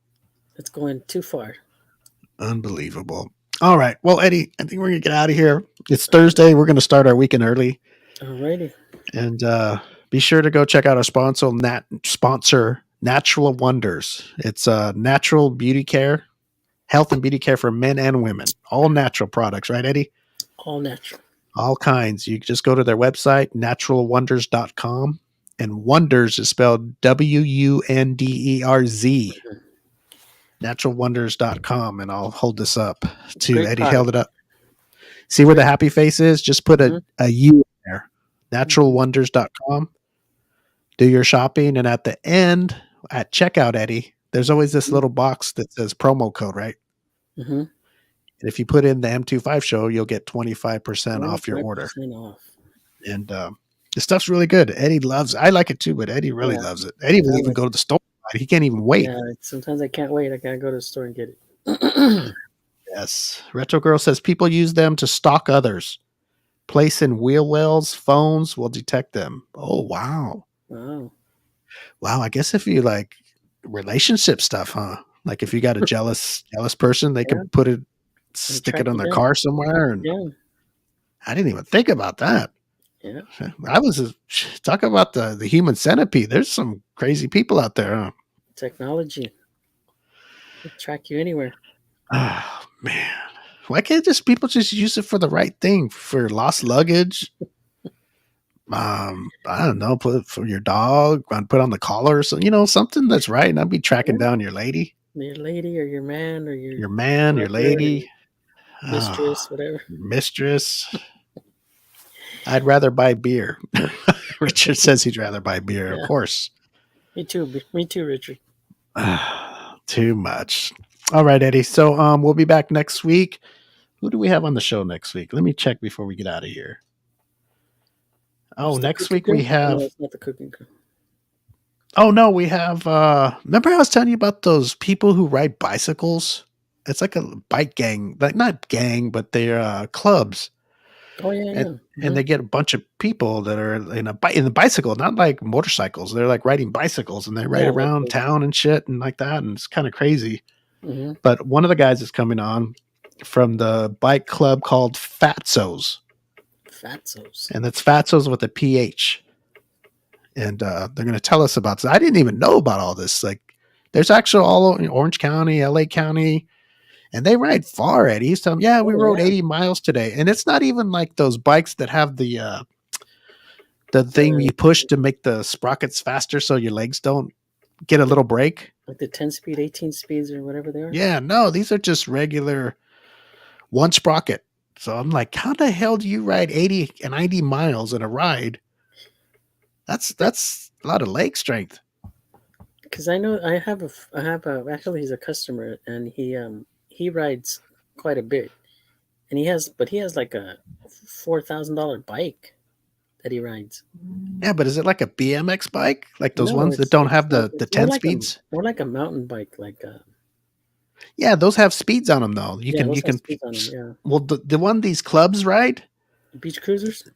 It's going too far. Unbelievable. All right. Well, Eddie, I think we're going to get out of here. It's Thursday. We're going to start our weekend early. Alrighty. And be sure to go check out our sponsor, Natural Wonders. It's natural beauty care, health and beauty care for men and women. All natural products, right, Eddie? All natural. All kinds. You just go to their website, naturalwonders.com. And Wonders is spelled WUNDERZ. Naturalwonders.com. And I'll hold this up to Eddie. Held it up. See where the happy face is? Just put a U in naturalwonders.com. Do your shopping, and at the end, at checkout, Eddie, there's always this little box that says promo code, right? Mm-hmm. And if you put in the M25 show, you'll get 25% off your order. 25% off. And the stuff's really good. Eddie loves it. I like it too, but Eddie really loves it. Eddie will even go to the store. He can't even wait. Yeah, sometimes I can't wait. I gotta go to the store and get it. Yes. Retro Girl says people use them to stalk others. Place in wheel wells, phones will detect them. Oh, wow. Wow. Wow. I guess if you like relationship stuff, huh? Like if you got a jealous person, they can put it, stick it on their car somewhere. And I didn't even think about that. Yeah. I was talking about the human centipede. There's some crazy people out there, huh? Technology. It'll track you anywhere. Oh, man. Why can't people just use it for the right thing? For lost luggage? I don't know, put it for your dog, put on the collar or something, something that's right. And I'd be tracking down your lady. Your lady or your man or your man, your lady. Mistress, whatever. Mistress. I'd rather buy beer. Richard says he'd rather buy beer, of course. Me too, Richard. Too much. All right, Eddie. So we'll be back next week. Who do we have on the show next week? Let me check before we get out of here. Oh, next week we have. No, it's not the cooking crew. Oh no, we have. Remember I was telling you about those people who ride bicycles? It's like a bike gang, like not gang, but they're clubs. Oh yeah, and they get a bunch of people that are in the bicycle, not like motorcycles. They're like riding bicycles, and they ride around town and shit and like that, and it's kind of crazy. Mm-hmm. But one of the guys is coming on from the bike club called Fatsos. Fatsos, and it's Fatsos with a PH. And they're going to tell us about this. I didn't even know about all this. Like, there's actually all over Orange County, LA County. And they ride far, Eddie. He's telling me, we rode 80 miles today. And it's not even like those bikes that have the thing you push to make the sprockets faster so your legs don't get a little break. Like the 10-speed, 18 speeds or whatever they are? Yeah, no, these are just regular one sprocket. So I'm like, how the hell do you ride 80 and 90 miles in a ride? That's a lot of leg strength. Because I know I have actually he's a customer and he rides quite a bit, and he has like a $4,000 bike that he rides. Yeah, but is it like a BMX bike, like those ones that don't have the 10 speeds? More like a mountain bike, like yeah, those have speeds on them though. You can speeds on them, yeah. Well, the one these clubs ride, beach cruisers.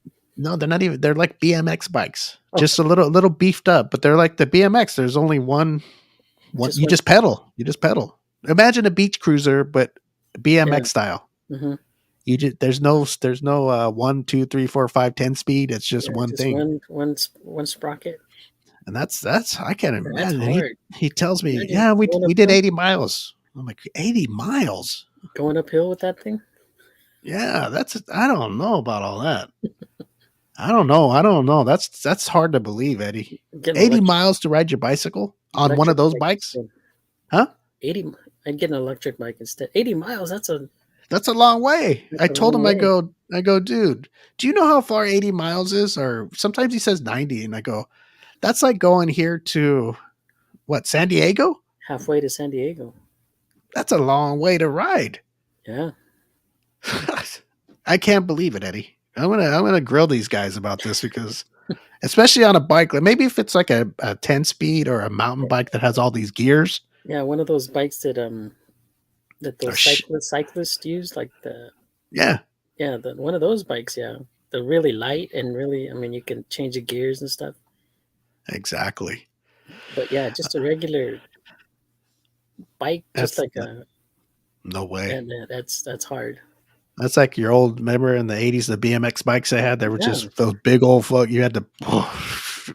No, they're not even. They're like BMX bikes, just a little beefed up. But they're like the BMX. There's only one. You just pedal. You just pedal. Imagine a beach cruiser, but BMX style. Mm-hmm. There's no 1, 2, 3, 4, 5, 10 speed. It's just one thing. One sprocket. And that's I can't imagine. Hard. He tells me, we did 80 miles. I'm like, 80 miles going uphill with that thing. Yeah, I don't know about all that. I don't know. That's hard to believe, Eddie. 80 miles to ride your bicycle on one of those bikes? Huh? 80. I'd get an electric bike instead. 80 miles. That's a long way. I told him, I go, dude, do you know how far 80 miles is? Or sometimes he says 90. And I go, that's like going here to San Diego? Halfway to San Diego. That's a long way to ride. Yeah. I can't believe it, Eddie. I'm gonna grill these guys about this because, especially on a bike, like maybe if it's like a 10 speed or a mountain bike that has all these gears. Yeah, one of those bikes that those cyclists use, like one of those bikes. Yeah, they're really light and really. I mean, you can change the gears and stuff. Exactly. But yeah, just a regular bike, no way. And that's hard. That's like your old, remember in the 80s, the BMX bikes they had? They were just those big old you had to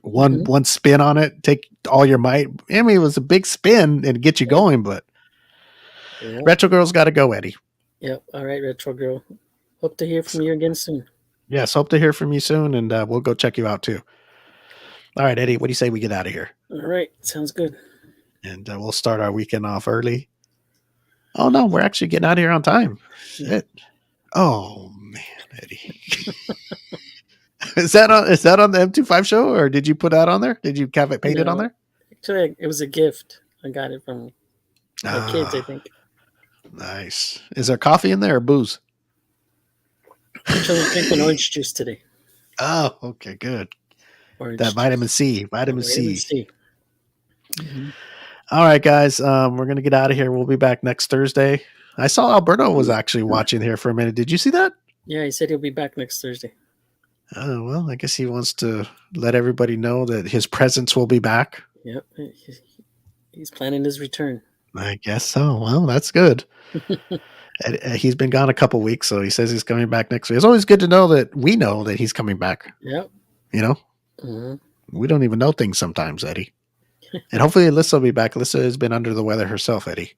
one spin on it, take all your might. I mean, it was a big spin and get you going, but Retro Girl's got to go, Eddie. Yep. All right, Retro Girl. Hope to hear from you again soon. Yes, hope to hear from you soon, and we'll go check you out too. All right, Eddie, what do you say we get out of here? All right, sounds good. And we'll start our weekend off early. Oh, no, we're actually getting out of here on time. Shit. Oh, man, Eddie. Is that on the M25 show, or did you put that on there? Did you have it painted on No. there? Actually, it was a gift. I got it from my kids, I think. Nice. Is there coffee in there or booze? Actually, I'm drinking orange juice today. Oh, okay, good. Orange That juice. vitamin C. Vitamin Vitamin C. C. Mhm. All right, guys. We're gonna get out of here. We'll be back next Thursday. I saw Alberto was actually watching here for a minute. Did you see that? Yeah, he said he'll be back next Thursday. Oh, well, I guess he wants to let everybody know that his presence will be back. Yep. He's planning his return. I guess so. Well, that's good. He's been gone a couple weeks, so he says he's coming back next week. It's always good to know that we know that he's coming back. Yep. You know? Mhm. We don't even know things sometimes, Eddie. And hopefully Alyssa will be back. Alyssa has been under the weather herself, Eddie.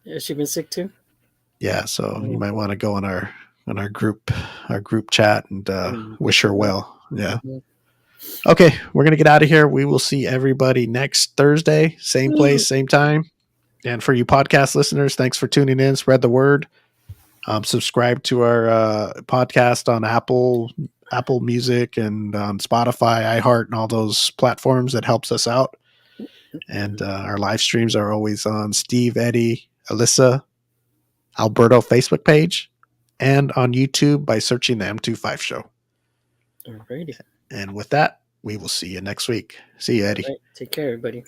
Has she been sick too? Yeah, so you might want to go on our group chat and wish her well. Yeah. Mhm. Okay, we're gonna get out of here. We will see everybody next Thursday, same place, same time. And for you podcast listeners, thanks for tuning in. Spread the word. Subscribe to our podcast on Apple Music and on Spotify, iHeart, and all those platforms. That helps us out. And our live streams are always on Steve, Eddie, Alyssa, Alberto Facebook page, and on YouTube by searching the M25 Show. Alrighty. And with that, we will see you next week. See you, Eddie. All right. Take care, everybody.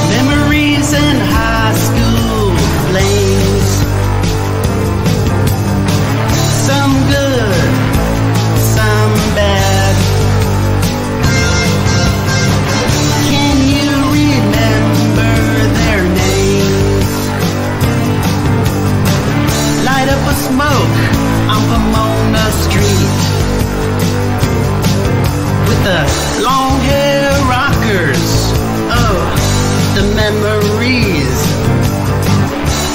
Memories in high school flames. Some good, some bad. Can you remember their names? Light up a smoke on Pomona Street with the long hair rockers. Oh, the memories.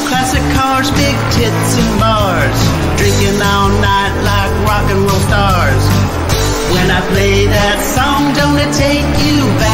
Classic cars, big tits and bars, drinking all night like rock and roll stars. When I play that song, don't it take you back?